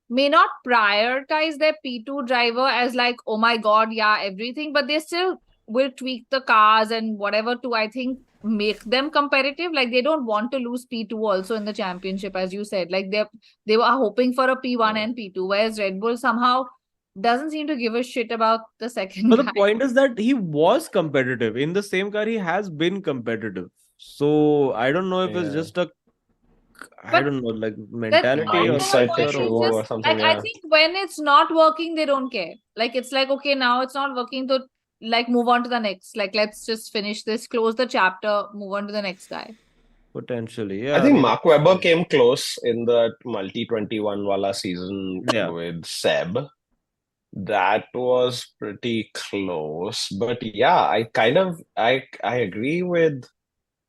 Speaker 2: may not prioritize their P2 driver as like, oh my God, yeah, everything, but they still will tweak the cars and whatever to, I think, make them competitive. Like they don't want to lose P2 also in the championship, as you said. Like they were hoping for a P1 and P2, whereas Red Bull somehow doesn't seem to give a shit about the second
Speaker 3: But the
Speaker 2: guy.
Speaker 3: point is that he was competitive. In the same car, he has been competitive. So I don't know if it's just a, I
Speaker 2: But
Speaker 3: don't know, like
Speaker 2: that
Speaker 3: mentality or
Speaker 2: mindset
Speaker 4: mindset
Speaker 3: culture
Speaker 2: point
Speaker 3: or
Speaker 4: issue
Speaker 2: is
Speaker 3: what.
Speaker 4: or
Speaker 2: just
Speaker 4: something.
Speaker 2: like, I
Speaker 4: Yeah.
Speaker 2: think when it's not working, they don't care. Like it's like, okay, now it's not working, to like move on to the next. Like let's just finish this, close the chapter, move on to the next guy.
Speaker 3: Potentially,
Speaker 4: I
Speaker 3: yeah.
Speaker 4: think
Speaker 3: mean,
Speaker 4: Mark Webber came close in the multi 21 wala season
Speaker 3: Yeah.
Speaker 4: with Seb. That was pretty close. But yeah, I agree with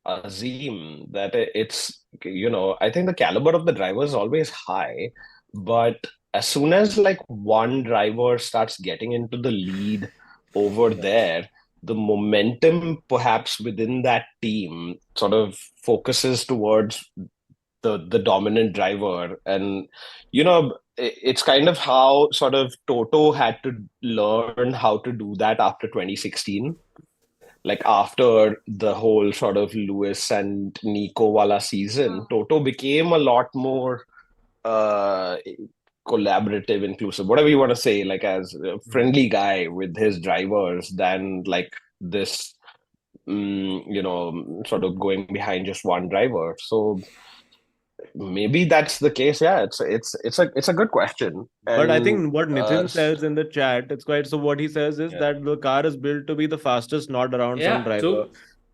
Speaker 4: Azeem that it's, I think the caliber of the driver is always high, but as soon as like one driver starts getting into the lead over there, the momentum perhaps within that team sort of focuses towards the dominant driver. And it's kind of how sort of Toto had to learn how to do that after 2016, like after the whole sort of Lewis and Nico wala season. Toto became a lot more uh collaborative, inclusive, whatever you want to say, like as a friendly guy with his drivers than like this sort of going behind just one driver. So maybe that's the case. Yeah, it's a good question.
Speaker 3: But I
Speaker 4: And
Speaker 3: think what Nitin says in the chat, it's quite, so what he says is that the car is built to be the fastest, not around some
Speaker 1: Yeah,
Speaker 3: driver.
Speaker 1: true.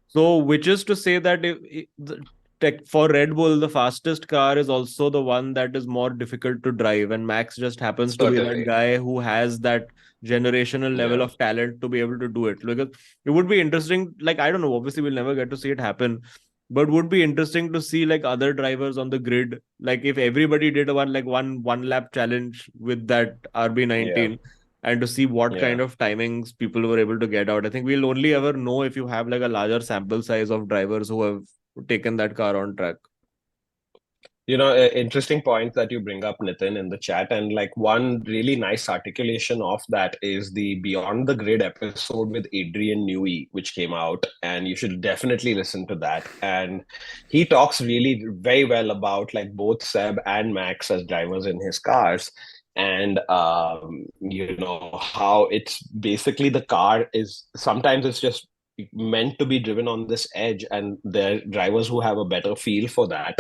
Speaker 3: So, which is to say that if the tech for Red Bull, the fastest car is also the one that is more difficult to drive, and Max just happens to be that
Speaker 4: certainly,
Speaker 3: guy who has that generational level
Speaker 4: yeah.
Speaker 3: of talent to be able to do it. Because it would be interesting, like I don't know, obviously we'll never get to see it happen, but would be interesting to see like other drivers on the grid, like if everybody did one lap challenge with that RB19, and to see what kind of timings people were able to get out. I think we'll only ever know if you have like a larger sample size of drivers who have taken that car on track.
Speaker 4: Interesting point that you bring up, Nitin, in the chat. And like one really nice articulation of that is the Beyond the Grid episode with Adrian Newey, which came out. And you should definitely listen to that. And he talks really very well about like both Seb and Max as drivers in his cars. And, how it's basically the car is sometimes it's just meant to be driven on this edge. And there are drivers who have a better feel for that.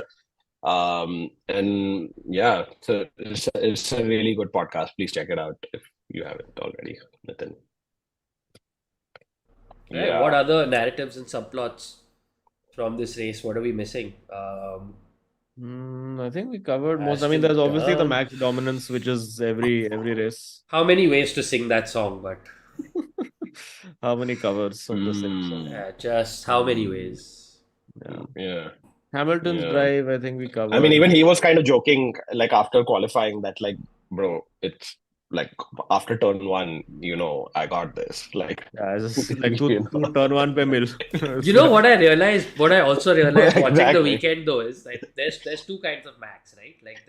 Speaker 4: And yeah, so it's a really good podcast. Please check it out if you haven't already, Nitin.
Speaker 1: Right. What other narratives and subplots from this race? What are we missing?
Speaker 3: I think we covered most. I mean,
Speaker 1: Aston
Speaker 3: there's obviously the
Speaker 1: Martin.
Speaker 3: max dominance, which is every race.
Speaker 1: How many ways to sing that song? But
Speaker 3: How many covers of the same song?
Speaker 1: just how many ways?
Speaker 3: Yeah.
Speaker 4: Yeah.
Speaker 3: Hamilton's
Speaker 4: Yeah.
Speaker 3: drive, I think we covered.
Speaker 4: I mean, even he was kind of joking, like after qualifying, that like, bro, it's like after turn one, I got this. Like,
Speaker 3: Yeah, it's just like
Speaker 4: you
Speaker 3: two turn one pe mil.
Speaker 1: You know what I realized? What I also realized watching the
Speaker 4: Exactly.
Speaker 1: weekend though is like there's two kinds of max, right? Like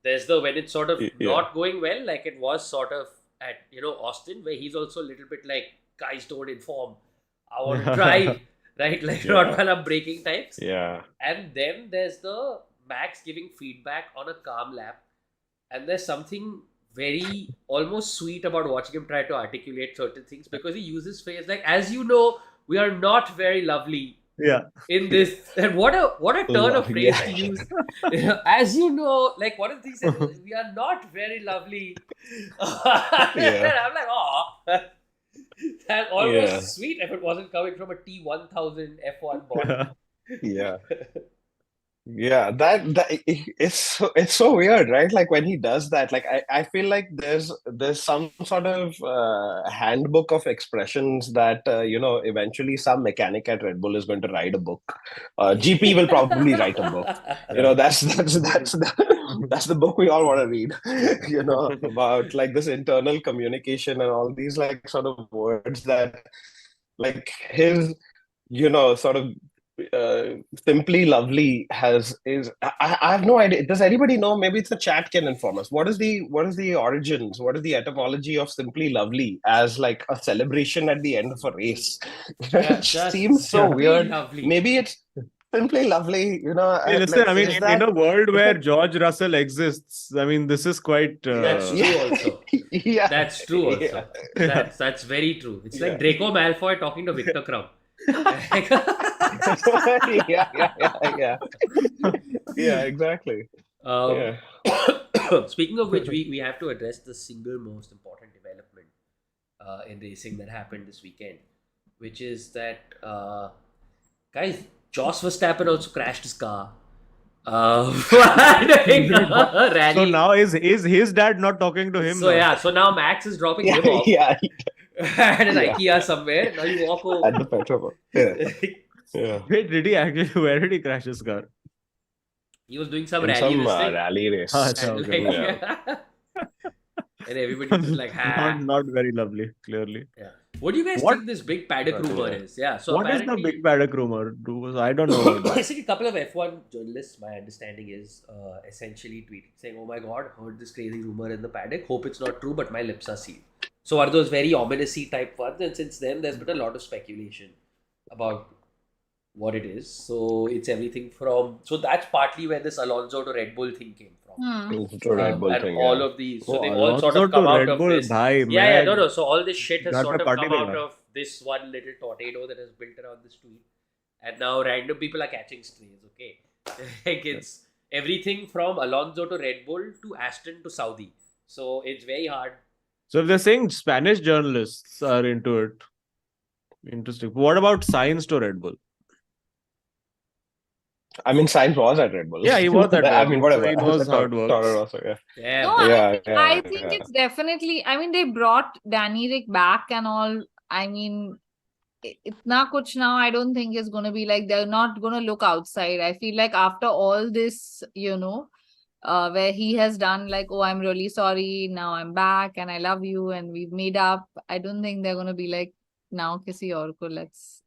Speaker 1: there's the when it's sort of
Speaker 4: Yeah.
Speaker 1: not going well, like it was sort of at Austin, where he's also a little bit like, guys, don't inform. I want to drive, right? Like not while I'm braking times.
Speaker 4: Yeah.
Speaker 1: And then there's the Max giving feedback on a calm lap. And there's something very almost sweet about watching him try to articulate certain things, because he uses phrase like, as you know, we are not very lovely
Speaker 3: Yeah.
Speaker 1: in this. And what a turn of phrase
Speaker 4: Yeah.
Speaker 1: to use. As you know, like one of the things that we are not very lovely. And I'm like, oh, that's almost
Speaker 4: Yeah.
Speaker 1: sweet if it wasn't coming from a T1000 F1 bot.
Speaker 4: Yeah. Yeah, that it's so weird, right? Like when he does that, like I feel like there's some sort of handbook of expressions that eventually some mechanic at Red Bull is going to write a book. GP will probably write a book. That's the book we all want to read. About like this internal communication and all these like sort of words that like his sort of simply lovely I have no idea. Does anybody know? Maybe it's the chat can inform us. What is the origins? What is the etymology of simply lovely as like a celebration at the end of a race?
Speaker 1: Yeah,
Speaker 4: It
Speaker 1: just
Speaker 4: seems so
Speaker 1: simply
Speaker 4: weird.
Speaker 1: lovely.
Speaker 4: Maybe it's simply lovely.
Speaker 3: Hey, listen,
Speaker 4: like,
Speaker 3: I mean,
Speaker 4: is
Speaker 3: in a world where George Russell exists, I mean, this is quite.
Speaker 1: That's true also.
Speaker 4: Yeah,
Speaker 1: That's true also.
Speaker 4: Yeah.
Speaker 1: That's very true. It's
Speaker 4: Yeah.
Speaker 1: like Draco Malfoy talking to Victor Crumb.
Speaker 4: Yeah, exactly.
Speaker 1: Um, Speaking of which, we have to address the single most important development in racing that happened this weekend, which is that guys, Jos Verstappen also crashed his car. Rally.
Speaker 3: So now is his dad not talking to him?
Speaker 1: So
Speaker 3: now?
Speaker 1: yeah, so now Max is dropping him off
Speaker 4: Yeah,
Speaker 1: at an IKEA somewhere. Now you walk over.
Speaker 4: at the petrol pump. Yeah.
Speaker 3: Wait, where did he crash his car?
Speaker 1: He was doing some
Speaker 4: In
Speaker 1: rally
Speaker 4: some
Speaker 1: this thing.
Speaker 4: rally race.
Speaker 3: Ah,
Speaker 1: And,
Speaker 3: okay.
Speaker 1: like, and everybody was like, ha.
Speaker 3: Not very lovely, clearly.
Speaker 1: Yeah. What do you guys
Speaker 3: What-
Speaker 1: think this big Paddock rumor is? Yeah. So
Speaker 3: What is the
Speaker 1: apparently,
Speaker 3: big Paddock rumor? I don't know.
Speaker 1: basically, a couple of F1 journalists, my understanding is, essentially tweeted saying, "Oh my God, heard this crazy rumor in the paddock. Hope it's not true, but my lips are sealed." So are those very ominous-y type ones? And since then, there's been a lot of speculation about what it is. So it's everything from. So that's partly where this Alonso to Red Bull thing came from.
Speaker 4: It's a Red Bull
Speaker 1: And
Speaker 4: thing.
Speaker 1: all
Speaker 4: yeah.
Speaker 1: of these, so
Speaker 3: Oh,
Speaker 1: they all sort
Speaker 3: Alonso
Speaker 1: of come
Speaker 3: to
Speaker 1: out
Speaker 3: Red
Speaker 1: of
Speaker 3: Bull,
Speaker 1: this.
Speaker 3: bhai,
Speaker 1: Yeah,
Speaker 3: man.
Speaker 1: no. So all this shit has
Speaker 3: Got
Speaker 1: sort
Speaker 3: the
Speaker 1: of come
Speaker 3: party
Speaker 1: out
Speaker 3: going.
Speaker 1: of this one little tornado that is built around this tweet, and now random people are catching strays. Okay, like it's everything from Alonso to Red Bull to Aston to Saudi. So it's very hard.
Speaker 3: So if they're saying Spanish journalists are into it, interesting. What about Sainz to Red Bull?
Speaker 4: I mean, Sainz was at Red Bull.
Speaker 3: Yeah, he was at
Speaker 4: I
Speaker 3: Red
Speaker 4: mean,
Speaker 3: Bull, so
Speaker 4: whatever.
Speaker 3: he knows how it works.
Speaker 4: Toro Rosso, yeah.
Speaker 1: Yeah.
Speaker 2: No,
Speaker 4: Yeah,
Speaker 2: I think it's definitely. I mean, they brought Danny Rick back and all. I mean, itna kuch now. I don't think is going to be like they're not going to look outside. I feel like after all this, where he has done like, oh, I'm really sorry. Now I'm back and I love you and we've made up. I don't think they're going to be like now kisi aur ko let's.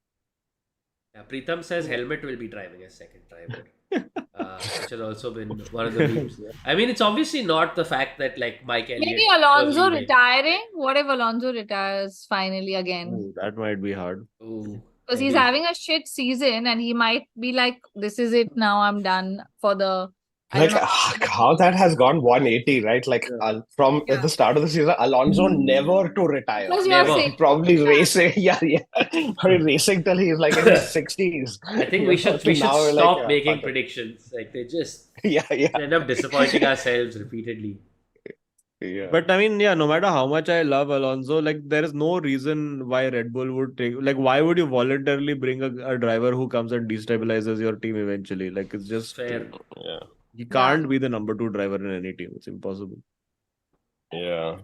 Speaker 1: Yeah, Preetham says helmet will be driving as second driver, which has also been one of the memes. I mean, it's obviously not the fact that like Mike Elliott.
Speaker 2: Maybe
Speaker 1: was
Speaker 2: Alonso
Speaker 1: leaving.
Speaker 2: retiring. What if Alonso retires finally again?
Speaker 3: Ooh, that might be hard.
Speaker 1: Ooh,
Speaker 2: Because he's
Speaker 1: maybe.
Speaker 2: having a shit season and he might be like, this is it now, I'm done for the. I
Speaker 4: Like
Speaker 2: don't know.
Speaker 4: how that has gone 180, right? Like from
Speaker 2: Yeah.
Speaker 4: at the start of the season, Alonso never to retire.
Speaker 2: Because you're
Speaker 1: Never.
Speaker 2: saying,
Speaker 4: Probably racing, probably racing till he's like in his 60s.
Speaker 1: I think we should
Speaker 4: So now we're
Speaker 1: stop
Speaker 4: like,
Speaker 1: making
Speaker 4: fuck it.
Speaker 1: predictions. Like they just
Speaker 4: Yeah.
Speaker 1: end up disappointing ourselves repeatedly.
Speaker 4: Yeah.
Speaker 3: But I mean, yeah, no matter how much I love Alonso, like there is no reason why Red Bull would take, like, why would you voluntarily bring a driver who comes and destabilizes your team eventually? Like, it's just,
Speaker 1: Fair.
Speaker 4: Yeah.
Speaker 3: he can't be the number 2 driver in any team. It's impossible.
Speaker 4: Yeah.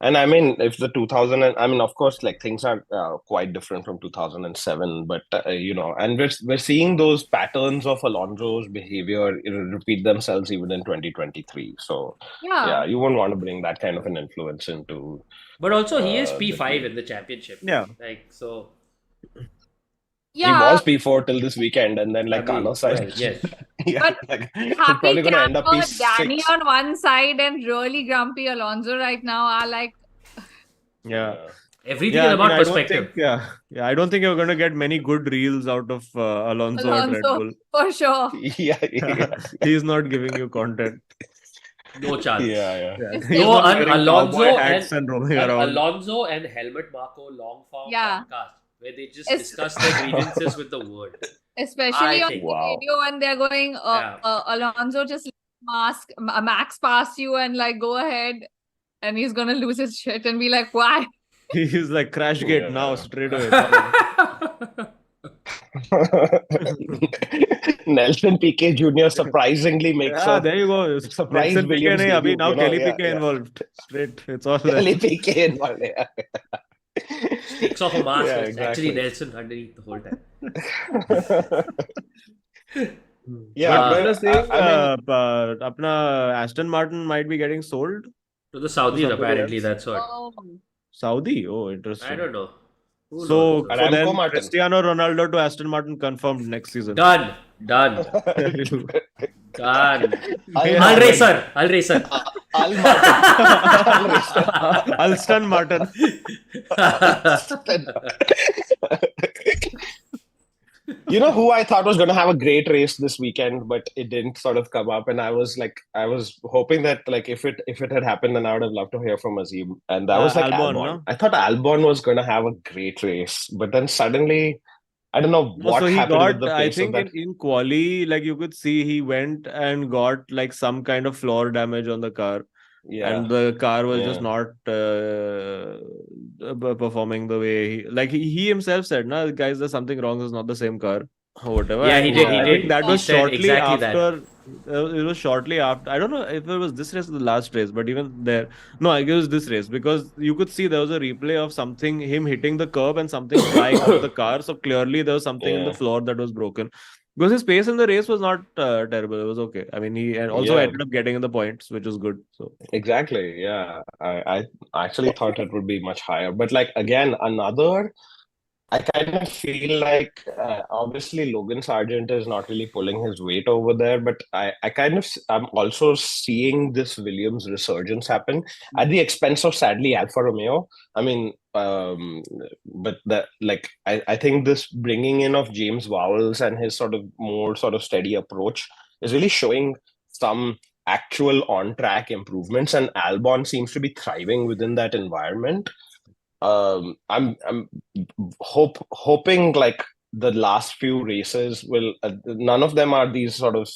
Speaker 4: And I mean, if the 2000, I mean, of course, like things are quite different from 2007, but and we're seeing those patterns of Alonso's behavior repeat themselves even in 2023. So yeah, you won't want to bring that kind of an influence into.
Speaker 1: But also, he is
Speaker 4: the
Speaker 1: P5
Speaker 4: team.
Speaker 1: in the championship.
Speaker 3: Yeah.
Speaker 1: Like, so.
Speaker 4: He was P4 till this weekend, and then
Speaker 1: I
Speaker 4: like
Speaker 1: mean,
Speaker 4: Carlos said,
Speaker 1: well, yes.
Speaker 4: yeah,
Speaker 2: But
Speaker 4: like, he's
Speaker 2: happy
Speaker 4: probably going to end up
Speaker 2: camper Danny
Speaker 4: P6.
Speaker 2: on one side and really grumpy Alonso right now are like,
Speaker 3: Yeah.
Speaker 1: Everything
Speaker 3: Yeah,
Speaker 1: is
Speaker 3: I mean,
Speaker 1: about
Speaker 3: I don't
Speaker 1: perspective.
Speaker 3: think, I don't think you're going to get many good reels out of Alonso at Red
Speaker 2: Alonso
Speaker 3: Bull.
Speaker 2: for sure.
Speaker 4: Yeah.
Speaker 3: He's not giving you content.
Speaker 1: No chance.
Speaker 4: Yeah.
Speaker 2: It's
Speaker 3: He's
Speaker 2: still
Speaker 3: not
Speaker 2: not
Speaker 3: wearing
Speaker 1: Alonso
Speaker 3: cowboy hats and roaming around.
Speaker 1: Alonso and Helmut Marko long form
Speaker 2: Yeah.
Speaker 1: podcast where they just
Speaker 2: It's-
Speaker 1: discuss their grievances with the world.
Speaker 2: Especially
Speaker 1: I
Speaker 2: on
Speaker 1: think-
Speaker 2: the
Speaker 4: Wow.
Speaker 2: video when they're going, Alonso just Max past you and like go ahead, and he's gonna lose his shit and be like, why?
Speaker 3: He's like, crash gate now,
Speaker 4: Yeah.
Speaker 3: straight away.
Speaker 4: Nelson Piquet Jr. surprisingly makes
Speaker 3: There you go.
Speaker 4: surprise
Speaker 3: Nelson Piquet
Speaker 4: Williams
Speaker 3: nahi, abhi
Speaker 4: debut,
Speaker 3: now Kelly
Speaker 4: yeah,
Speaker 3: Piquet
Speaker 4: yeah.
Speaker 3: involved. Straight. It's all there.
Speaker 4: Kelly Piquet involved, yeah.
Speaker 1: Takes off a mask.
Speaker 4: Yeah,
Speaker 1: It's actually
Speaker 4: exactly.
Speaker 1: Nelson underneath the whole time.
Speaker 4: Yeah,
Speaker 3: But
Speaker 4: but
Speaker 3: they're saying
Speaker 4: I mean,
Speaker 3: apna Aston Martin might be getting sold.
Speaker 1: To the Saudis,
Speaker 3: somebody
Speaker 1: apparently,
Speaker 3: else?
Speaker 1: that's what.
Speaker 2: Oh,
Speaker 3: Saudi? Oh, interesting.
Speaker 1: I don't know. Who
Speaker 3: So,
Speaker 1: knows?
Speaker 4: Aramco
Speaker 3: then
Speaker 4: Martin.
Speaker 3: Cristiano Ronaldo to Aston Martin confirmed next season.
Speaker 1: Done. Done. I'll racer.
Speaker 4: Al Martin.
Speaker 3: Alston Martin.
Speaker 4: You know who I thought was going to have a great race this weekend, but it didn't sort of come up, and I was hoping that like if it had happened, then I would have loved to hear from Azeem, and that was like
Speaker 3: Albon,
Speaker 4: Albon.
Speaker 3: no?
Speaker 4: I thought Albon was going to have a great race, but then suddenly, I don't know what
Speaker 3: So he
Speaker 4: happened
Speaker 3: got,
Speaker 4: with the
Speaker 3: I
Speaker 4: pace
Speaker 3: think
Speaker 4: of that.
Speaker 3: in quali, like you could see he went and got like some kind of floor damage on the car.
Speaker 4: Yeah,
Speaker 3: And the car was just
Speaker 4: Yeah.
Speaker 3: not performing the way he himself said, "No, guys, there's something wrong. It's not the same car or whatever."
Speaker 1: Yeah, he
Speaker 3: And
Speaker 1: did.
Speaker 3: I
Speaker 1: He
Speaker 3: think
Speaker 1: did.
Speaker 3: that
Speaker 1: He
Speaker 3: was
Speaker 1: said
Speaker 3: shortly
Speaker 1: exactly that.
Speaker 3: after. It was shortly after. I don't know if it was this race or the last race, but even there, no, I guess it was this race because you could see there was a replay of something, him hitting the curb and something flying out of the car. So clearly there was something in the
Speaker 4: Yeah.
Speaker 3: floor that was broken. Because his pace in the race was not terrible. It was okay. I mean, he also
Speaker 4: Yeah.
Speaker 3: ended up getting in the points, which is good. So.
Speaker 4: Exactly. Yeah. I actually thought it would be much higher. But like again, I kind of feel like obviously Logan Sargeant is not really pulling his weight over there, but I'm also seeing this Williams resurgence happen at the expense of sadly Alfa Romeo. I mean, but I think this bringing in of James Vowles and his sort of more sort of steady approach is really showing some actual on-track improvements, and Albon seems to be thriving within that environment. I'm hoping like the last few races will none of them are these sort of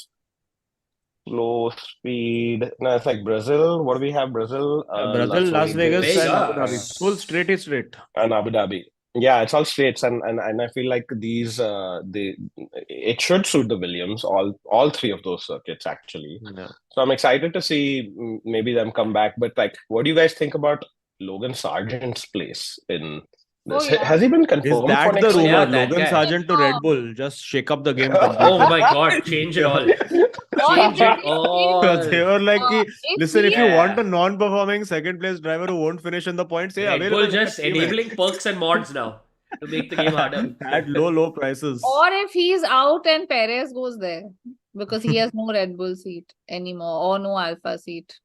Speaker 4: slow speed. No, it's like Brazil. What do we have? Brazil,
Speaker 3: Brazil, Las Vegas, and Abu Dhabi.
Speaker 1: Vegas.
Speaker 3: Full straight is straight.
Speaker 4: and Abu Dhabi. Yeah, it's all straights, and I feel like these it should suit the Williams, all three of those circuits actually.
Speaker 3: Yeah.
Speaker 4: So I'm excited to see maybe them come back. But like, what do you guys think about Logan Sargeant's place in this?
Speaker 2: Oh, yeah.
Speaker 4: Has he been
Speaker 3: Is
Speaker 4: confirmed for
Speaker 3: that the
Speaker 4: next
Speaker 3: rumor?
Speaker 4: year?
Speaker 1: Yeah, that
Speaker 3: Logan
Speaker 1: guy.
Speaker 3: Sargeant to Red Bull. Just shake up the game
Speaker 1: Oh
Speaker 3: completely.
Speaker 1: my god, change it all.
Speaker 2: Oh,
Speaker 1: Change it
Speaker 2: if
Speaker 1: all.
Speaker 3: They were like,
Speaker 2: if
Speaker 3: listen, if you
Speaker 1: Yeah.
Speaker 3: want a non-performing second place driver who won't finish in the points, say
Speaker 1: Red
Speaker 3: available
Speaker 1: Bull
Speaker 3: in
Speaker 1: just
Speaker 3: the team,
Speaker 1: enabling perks and mods now to make the game harder.
Speaker 3: at low prices.
Speaker 2: Or if he's out and Perez goes there because he has no Red Bull seat anymore or no Alpha seat.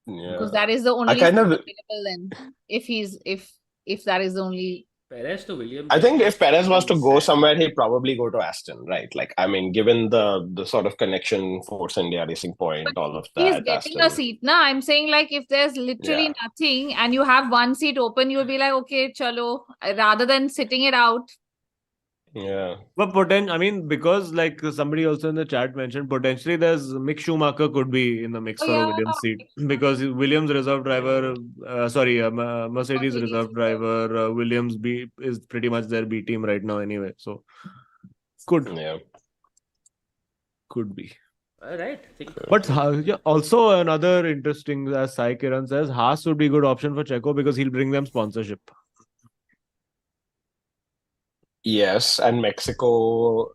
Speaker 2: Because that is the only
Speaker 4: kind
Speaker 2: seat
Speaker 4: of-
Speaker 2: available then. If that is the only
Speaker 1: Perez to Williams.
Speaker 4: I think if Perez was to go somewhere, he'd probably go to Aston, right? Like, I mean, given the sort of connection, Force India, Racing Point, all of that.
Speaker 2: he's getting a
Speaker 4: Aston.
Speaker 2: seat. Now I'm saying like if there's literally
Speaker 4: Yeah.
Speaker 2: nothing and you have one seat open, you'll be like, okay, chalo, rather than sitting it out.
Speaker 4: Yeah.
Speaker 3: But because like somebody also in the chat mentioned, potentially there's Mick Schumacher could be in the mix
Speaker 2: Oh,
Speaker 3: for a
Speaker 2: yeah,
Speaker 3: Williams seat
Speaker 2: Mick
Speaker 3: because Williams reserve driver, Mercedes
Speaker 2: Mercedes
Speaker 3: reserve driver, Williams B is pretty much their B team right now anyway. So could
Speaker 4: Yeah.
Speaker 3: be.
Speaker 1: All right. I think.
Speaker 3: But also another interesting, as Sai Kiran says, Haas would be a good option for Checo because he'll bring them sponsorship.
Speaker 4: Yes, and Mexico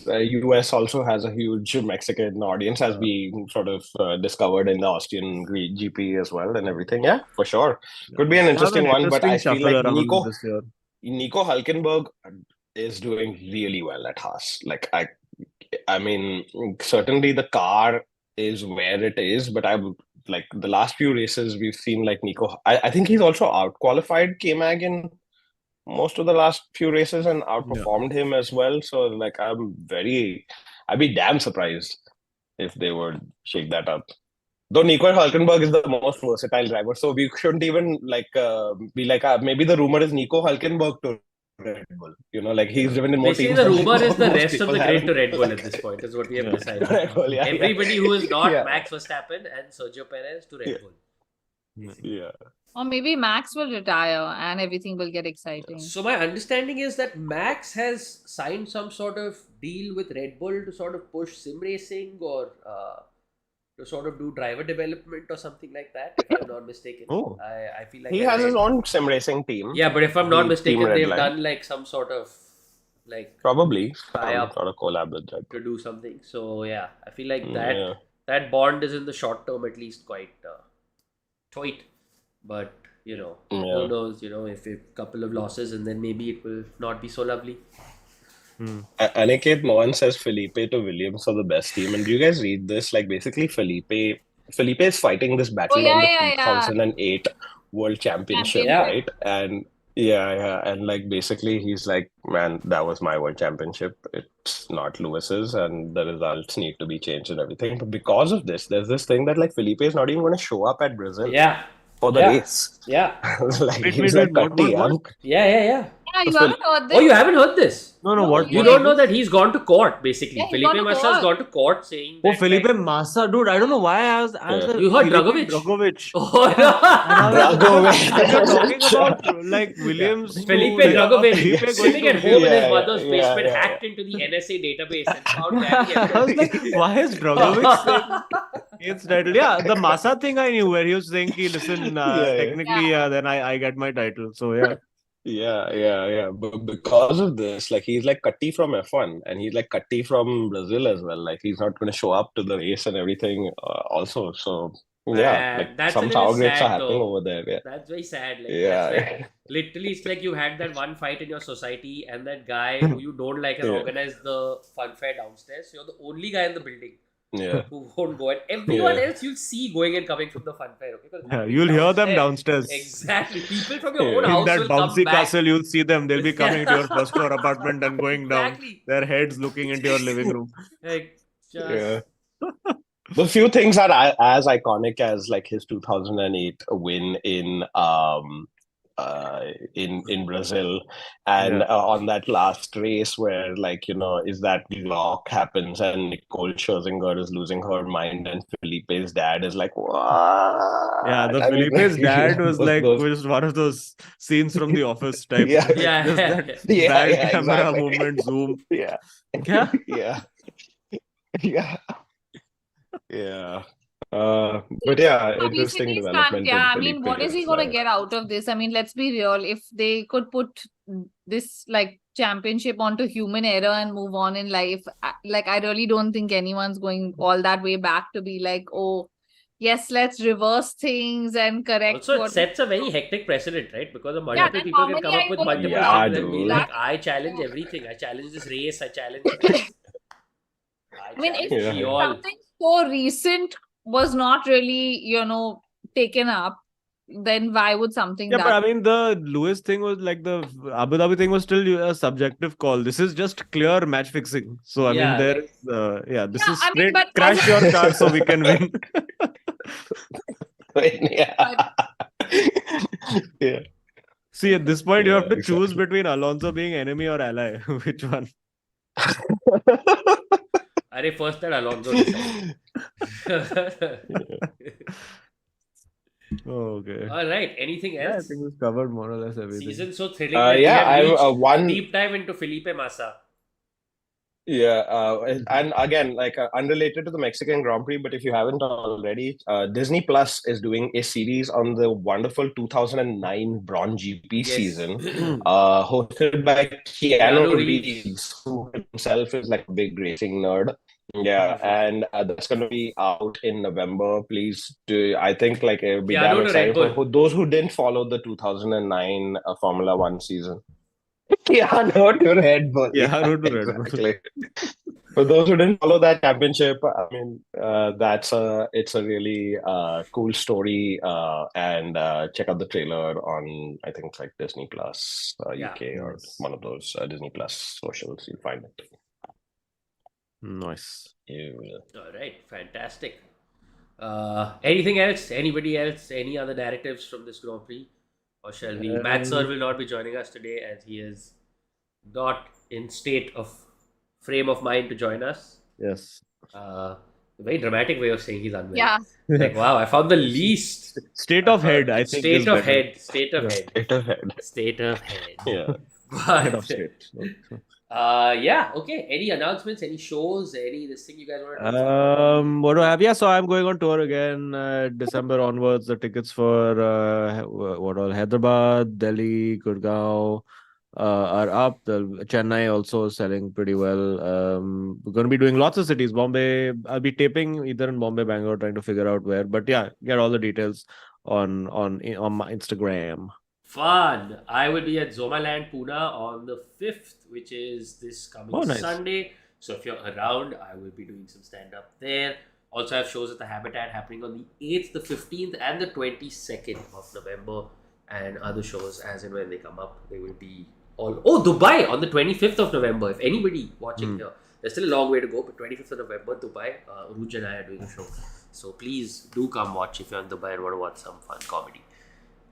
Speaker 4: US also has a huge Mexican audience, as we sort of discovered in the Austrian GP as well, and everything. Yeah, for sure, could be an
Speaker 3: Have
Speaker 4: interesting one. But
Speaker 3: interesting
Speaker 4: I feel
Speaker 3: shuffle
Speaker 4: like
Speaker 3: around this year.
Speaker 4: Nico Hulkenberg is doing really well at Haas. Like I mean, certainly the car is where it is, but I would like the last few races we've seen like Nico. I think he's also outqualified K-Mag in most of the last few races and outperformed him as well. So like I'd be damn surprised if they would shake that up. Though Nico Hulkenberg is the most versatile driver, so we shouldn't even be like maybe the rumor is Nico Hulkenberg to Red Bull. You know, like he's driven in more
Speaker 1: Basically,
Speaker 4: teams.
Speaker 1: the rumor is the
Speaker 4: most
Speaker 1: rest of
Speaker 4: people
Speaker 1: the
Speaker 4: have.
Speaker 1: grid to Red Bull at this point, is what we have decided.
Speaker 4: Red Bull, yeah,
Speaker 1: Everybody who is not
Speaker 4: Yeah.
Speaker 1: Max Verstappen and Sergio Perez to Red Bull.
Speaker 4: Yeah.
Speaker 2: Or maybe Max will retire and everything will get exciting.
Speaker 1: So my understanding is that Max has signed some sort of deal with Red Bull to sort of push sim racing or to sort of do driver development or something like that, if I'm not mistaken.
Speaker 3: Oh.
Speaker 1: I feel like
Speaker 4: He
Speaker 1: I
Speaker 4: has his
Speaker 1: read-
Speaker 4: own sim racing team.
Speaker 1: Yeah, but if I'm not
Speaker 4: Team
Speaker 1: mistaken,
Speaker 4: Red
Speaker 1: they've
Speaker 4: Line.
Speaker 1: done like some sort of like
Speaker 4: Probably
Speaker 1: Tie
Speaker 4: some
Speaker 1: up.
Speaker 4: sort of collab with Red Bull.
Speaker 1: to do something. So yeah, I feel like
Speaker 4: Yeah.
Speaker 1: that bond is in the short term at least quite tight. But
Speaker 4: Yeah.
Speaker 1: who knows? If a couple of losses and then maybe it will not be so lovely.
Speaker 4: Aniket Mohan says Felipe to Williams are the best team. And do you guys read this? Like basically Felipe is fighting this battle
Speaker 2: yeah,
Speaker 4: on the
Speaker 2: yeah, yeah.
Speaker 4: 2008 World Championship,
Speaker 1: Yeah.
Speaker 4: right? And and like basically he's like, man, that was my World Championship. It's not Lewis's, and the results need to be changed and everything. But because of this, there's this thing that like Felipe is not even going to show up at Brazil
Speaker 1: Yeah.
Speaker 4: for the
Speaker 1: Yeah.
Speaker 4: race.
Speaker 1: Yeah.
Speaker 4: Like
Speaker 3: Wait,
Speaker 4: he's
Speaker 3: wait,
Speaker 4: like,
Speaker 3: what?
Speaker 4: "Katti, I'm
Speaker 1: Yeah.
Speaker 2: Yeah, you haven't heard this?
Speaker 1: Oh, you haven't heard this?
Speaker 3: No,
Speaker 2: No,
Speaker 3: what?
Speaker 1: You
Speaker 2: Yeah,
Speaker 1: don't know that he's gone to court, basically.
Speaker 2: Yeah, he's
Speaker 1: Felipe
Speaker 2: gone to
Speaker 1: Massa has
Speaker 2: court.
Speaker 1: gone to court saying
Speaker 3: Oh,
Speaker 1: that.
Speaker 3: Felipe
Speaker 1: like-
Speaker 3: Massa, dude. I don't know why I was answering.
Speaker 1: You heard
Speaker 3: Felipe
Speaker 1: Dragovic?
Speaker 3: Dragovic.
Speaker 1: Oh,
Speaker 3: And I was
Speaker 4: Dragovic.
Speaker 3: like, you're talking about like Williams. to,
Speaker 1: Felipe
Speaker 3: like,
Speaker 1: Dragovic
Speaker 3: Felipe going
Speaker 1: sitting
Speaker 3: to
Speaker 1: at home in his
Speaker 4: Yeah,
Speaker 1: mother's
Speaker 4: yeah,
Speaker 1: basement,
Speaker 4: yeah,
Speaker 1: hacked into the NSA database and found that.
Speaker 3: I was like, why is Dragovic saying it's title? Yeah, the Massa thing I knew where he was saying, "Ki, listen,
Speaker 4: Yeah.
Speaker 3: technically, then I get my title." So yeah.
Speaker 4: Yeah. But because of this, like he's like Katti from F1 and he's like Katti from Brazil as well. Like he's not going to show up to the race and everything also. So yeah,
Speaker 1: Man,
Speaker 4: like
Speaker 1: that's a
Speaker 4: some
Speaker 1: little
Speaker 4: sour grapes
Speaker 1: sad,
Speaker 4: are happening
Speaker 1: though.
Speaker 4: over there. Yeah.
Speaker 1: That's very sad. Like,
Speaker 4: Yeah.
Speaker 1: that's like, literally, it's like you had that one fight in your society and that guy who you don't like has
Speaker 4: Yeah.
Speaker 1: organized the fun fair downstairs. You're the only guy in the building
Speaker 4: Yeah.
Speaker 1: who won't go. And everyone
Speaker 4: Yeah.
Speaker 1: else you'll see going and coming from the fun fair. Okay? 'Cause
Speaker 3: Yeah, you'll hear them downstairs.
Speaker 1: Exactly. People from your
Speaker 4: Yeah.
Speaker 1: own
Speaker 3: In
Speaker 1: house
Speaker 3: that
Speaker 1: will come
Speaker 3: bouncy
Speaker 1: back.
Speaker 3: castle, you'll see them. They'll be coming to your first floor apartment and going down.
Speaker 1: Exactly.
Speaker 3: Their heads looking into your living room.
Speaker 1: Like, just...
Speaker 4: Yeah. The few things are as iconic as like his 2008 win in Brazil and on that last race where like is that lock happens and Nicole Scherzinger is losing her mind and Felipe's dad is like, what?
Speaker 3: Yeah, the
Speaker 4: I mean,
Speaker 3: Felipe's dad was like
Speaker 4: those-
Speaker 3: was one of those scenes from The Office type.
Speaker 4: Yeah.
Speaker 1: Yeah.
Speaker 3: Just that
Speaker 4: Yeah,
Speaker 3: bad
Speaker 4: yeah,
Speaker 3: camera
Speaker 4: exactly.
Speaker 3: movement zoom.
Speaker 4: Yeah.
Speaker 3: Yeah.
Speaker 4: Yeah. But yeah, interesting
Speaker 2: Publicity
Speaker 4: development.
Speaker 2: stunt, yeah.
Speaker 4: with
Speaker 2: I mean,
Speaker 4: Felipe.
Speaker 2: what is he
Speaker 4: It's
Speaker 2: going to
Speaker 4: like-
Speaker 2: get out of this? I mean, let's be real. If they could put this like championship onto human error and move on in life, like I really don't think anyone's going all that way back to be like, oh, yes, let's reverse things and correct
Speaker 1: Also, it
Speaker 2: what.
Speaker 1: sets a very hectic precedent, right? Because
Speaker 2: Yeah,
Speaker 1: multiple
Speaker 2: then
Speaker 1: people
Speaker 2: how
Speaker 1: can
Speaker 2: many
Speaker 1: come up
Speaker 2: are
Speaker 1: with
Speaker 2: you gonna
Speaker 1: multiple
Speaker 4: Yeah,
Speaker 1: things and be
Speaker 4: dude.
Speaker 1: like, I challenge everything. I challenge this race. I challenge this.
Speaker 2: I mean, if
Speaker 4: Yeah.
Speaker 1: all.
Speaker 2: something so recent was not really, taken up, then why would something
Speaker 3: Yeah,
Speaker 2: that
Speaker 3: but I mean, the Lewis thing was like the Abu Dhabi thing was still a subjective call. This is just clear match fixing. So I
Speaker 1: Yeah,
Speaker 3: mean, there
Speaker 1: like-
Speaker 3: is this
Speaker 2: Yeah,
Speaker 3: is
Speaker 2: I mean,
Speaker 3: straight
Speaker 2: but
Speaker 3: crash
Speaker 2: as
Speaker 3: your car so we can win.
Speaker 4: Yeah. Yeah.
Speaker 3: See, at this point, you
Speaker 4: Yeah,
Speaker 3: have to choose
Speaker 4: exactly.
Speaker 3: between Alonso being enemy or ally. Which one?
Speaker 1: Arey, first that Alonso decide.
Speaker 3: Okay.
Speaker 1: All right. Anything
Speaker 3: Yeah, I
Speaker 1: else?
Speaker 3: think we've covered more or less everything.
Speaker 1: Season so thrilling that we
Speaker 4: Yeah,
Speaker 1: have
Speaker 4: I
Speaker 1: reached a
Speaker 4: one.
Speaker 1: deep dive into Felipe Massa.
Speaker 4: Yeah, and again, like unrelated to the Mexican Grand Prix, but if you haven't already, Disney Plus is doing a series on the wonderful 2009 Braun GP
Speaker 1: Yes.
Speaker 4: season,
Speaker 3: Hmm.
Speaker 4: hosted by Keanu
Speaker 1: Keanu Reeves.
Speaker 4: Reeves, who himself is like a big racing nerd. Yeah,
Speaker 1: Beautiful.
Speaker 4: and that's going to be out in November. Please do. I think like it'll be damn
Speaker 1: Keanu to Red
Speaker 4: exciting for
Speaker 1: Bull.
Speaker 4: those who didn't follow the 2009 Formula One season. Keanu to Red Bull.
Speaker 3: Yeah,
Speaker 4: Yeah,
Speaker 3: road to Red Bull.
Speaker 4: exactly. For those who didn't follow that championship, I mean, it's a really cool story, and check out the trailer on I think like Disney Plus
Speaker 1: Yeah.
Speaker 4: UK or
Speaker 3: Nice.
Speaker 4: one of those Disney Plus socials. You'll find it.
Speaker 3: Nice.
Speaker 4: You will.
Speaker 1: All right. Fantastic. Anything else? Anybody else? Any other narratives from this Grand Prix? Or shall we? Matt Sir will not be joining us today as he is not in state of frame of mind to join us.
Speaker 3: Yes.
Speaker 1: A very dramatic way of saying he's unwell.
Speaker 2: Yeah.
Speaker 1: Like, wow, I found the least.
Speaker 3: State of head, I think.
Speaker 1: State
Speaker 3: is
Speaker 1: of
Speaker 3: better.
Speaker 1: head. State of
Speaker 3: Yeah.
Speaker 1: head.
Speaker 4: State of head.
Speaker 1: State of head.
Speaker 4: Yeah.
Speaker 3: Head of
Speaker 1: But,
Speaker 3: state.
Speaker 1: yeah, okay. Any announcements, any shows, any this thing you guys want to do?
Speaker 3: What do I have? Yeah, so I'm going on tour again December onwards. The tickets for what all Hyderabad, Delhi, Gurgaon are up. The Chennai also is selling pretty well. We're going to be doing lots of cities. Bombay, I'll be taping either in Bombay, Bangalore, trying to figure out where. But yeah, get all the details on my Instagram.
Speaker 1: Fun. I will be at Zomaland Pune on the 5th, which is this coming
Speaker 3: Oh, nice.
Speaker 1: Sunday. So if you're around, I will be doing some stand-up there. Also have shows at the Habitat happening on the 8th, the 15th and the 22nd of November. And other shows as and when they come up, they will be all... Oh, Dubai on the 25th of November. If anybody watching here, there's still a long way to go, but 25th of November, Dubai, Uruj and I are doing a show. So please do come watch if you're in Dubai and want to watch some fun comedy.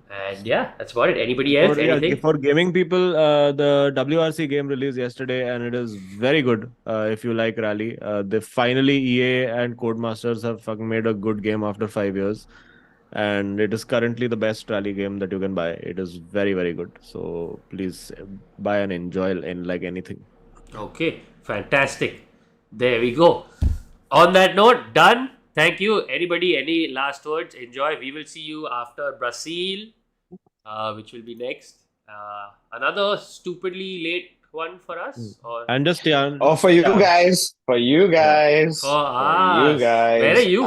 Speaker 1: And yeah, that's about it. Anybody else? Anything?
Speaker 3: For gaming people, the WRC game released yesterday, and it is very good. If you like rally, they finally EA and Codemasters have fucking made a good game after 5 years, and it is currently the best rally game that you can buy. It is very, very good. So please buy and enjoy and like anything.
Speaker 1: Okay, fantastic. There we go. On that note, done. Thank you. Anybody, any last words? Enjoy. We will see you after Brazil, which will be next. Another stupidly late one for us? Or
Speaker 3: And just
Speaker 4: Oh, for you guys. For you guys.
Speaker 1: For
Speaker 4: you
Speaker 1: us.
Speaker 4: guys.
Speaker 1: Where are you?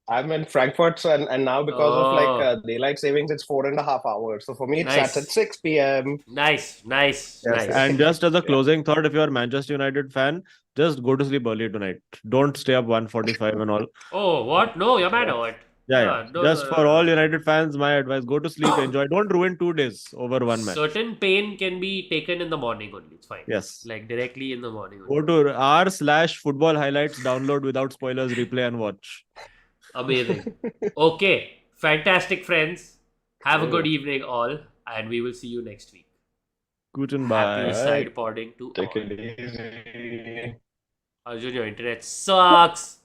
Speaker 4: I'm in Frankfurt, and now because of
Speaker 1: Oh.
Speaker 4: like daylight savings, it's 4.5 hours. So for me, it
Speaker 1: Nice.
Speaker 4: starts at 6 p.m.
Speaker 1: Nice.
Speaker 4: Yes.
Speaker 3: And just as a closing thought, if you're a Manchester United fan, just go to sleep early tonight. Don't stay up 1:45 and all.
Speaker 1: Oh, what? No, you're mad or what?
Speaker 3: Yeah.
Speaker 1: No,
Speaker 3: Just
Speaker 1: no,
Speaker 3: for
Speaker 1: no.
Speaker 3: all United fans, my advice: go to sleep, enjoy. Don't ruin 2 days over one match.
Speaker 1: Certain pain can be taken in the morning only. It's fine.
Speaker 3: Yes.
Speaker 1: Like directly in the morning only.
Speaker 3: Go to r/football highlights, download without spoilers, replay and watch.
Speaker 1: Amazing. Okay. Fantastic, friends. Have a good evening, all. And we will see you next week.
Speaker 3: Guten
Speaker 1: Happy
Speaker 3: bye.
Speaker 1: side podding to
Speaker 4: Take
Speaker 1: all.
Speaker 4: it easy.
Speaker 1: Arjun, your internet sucks.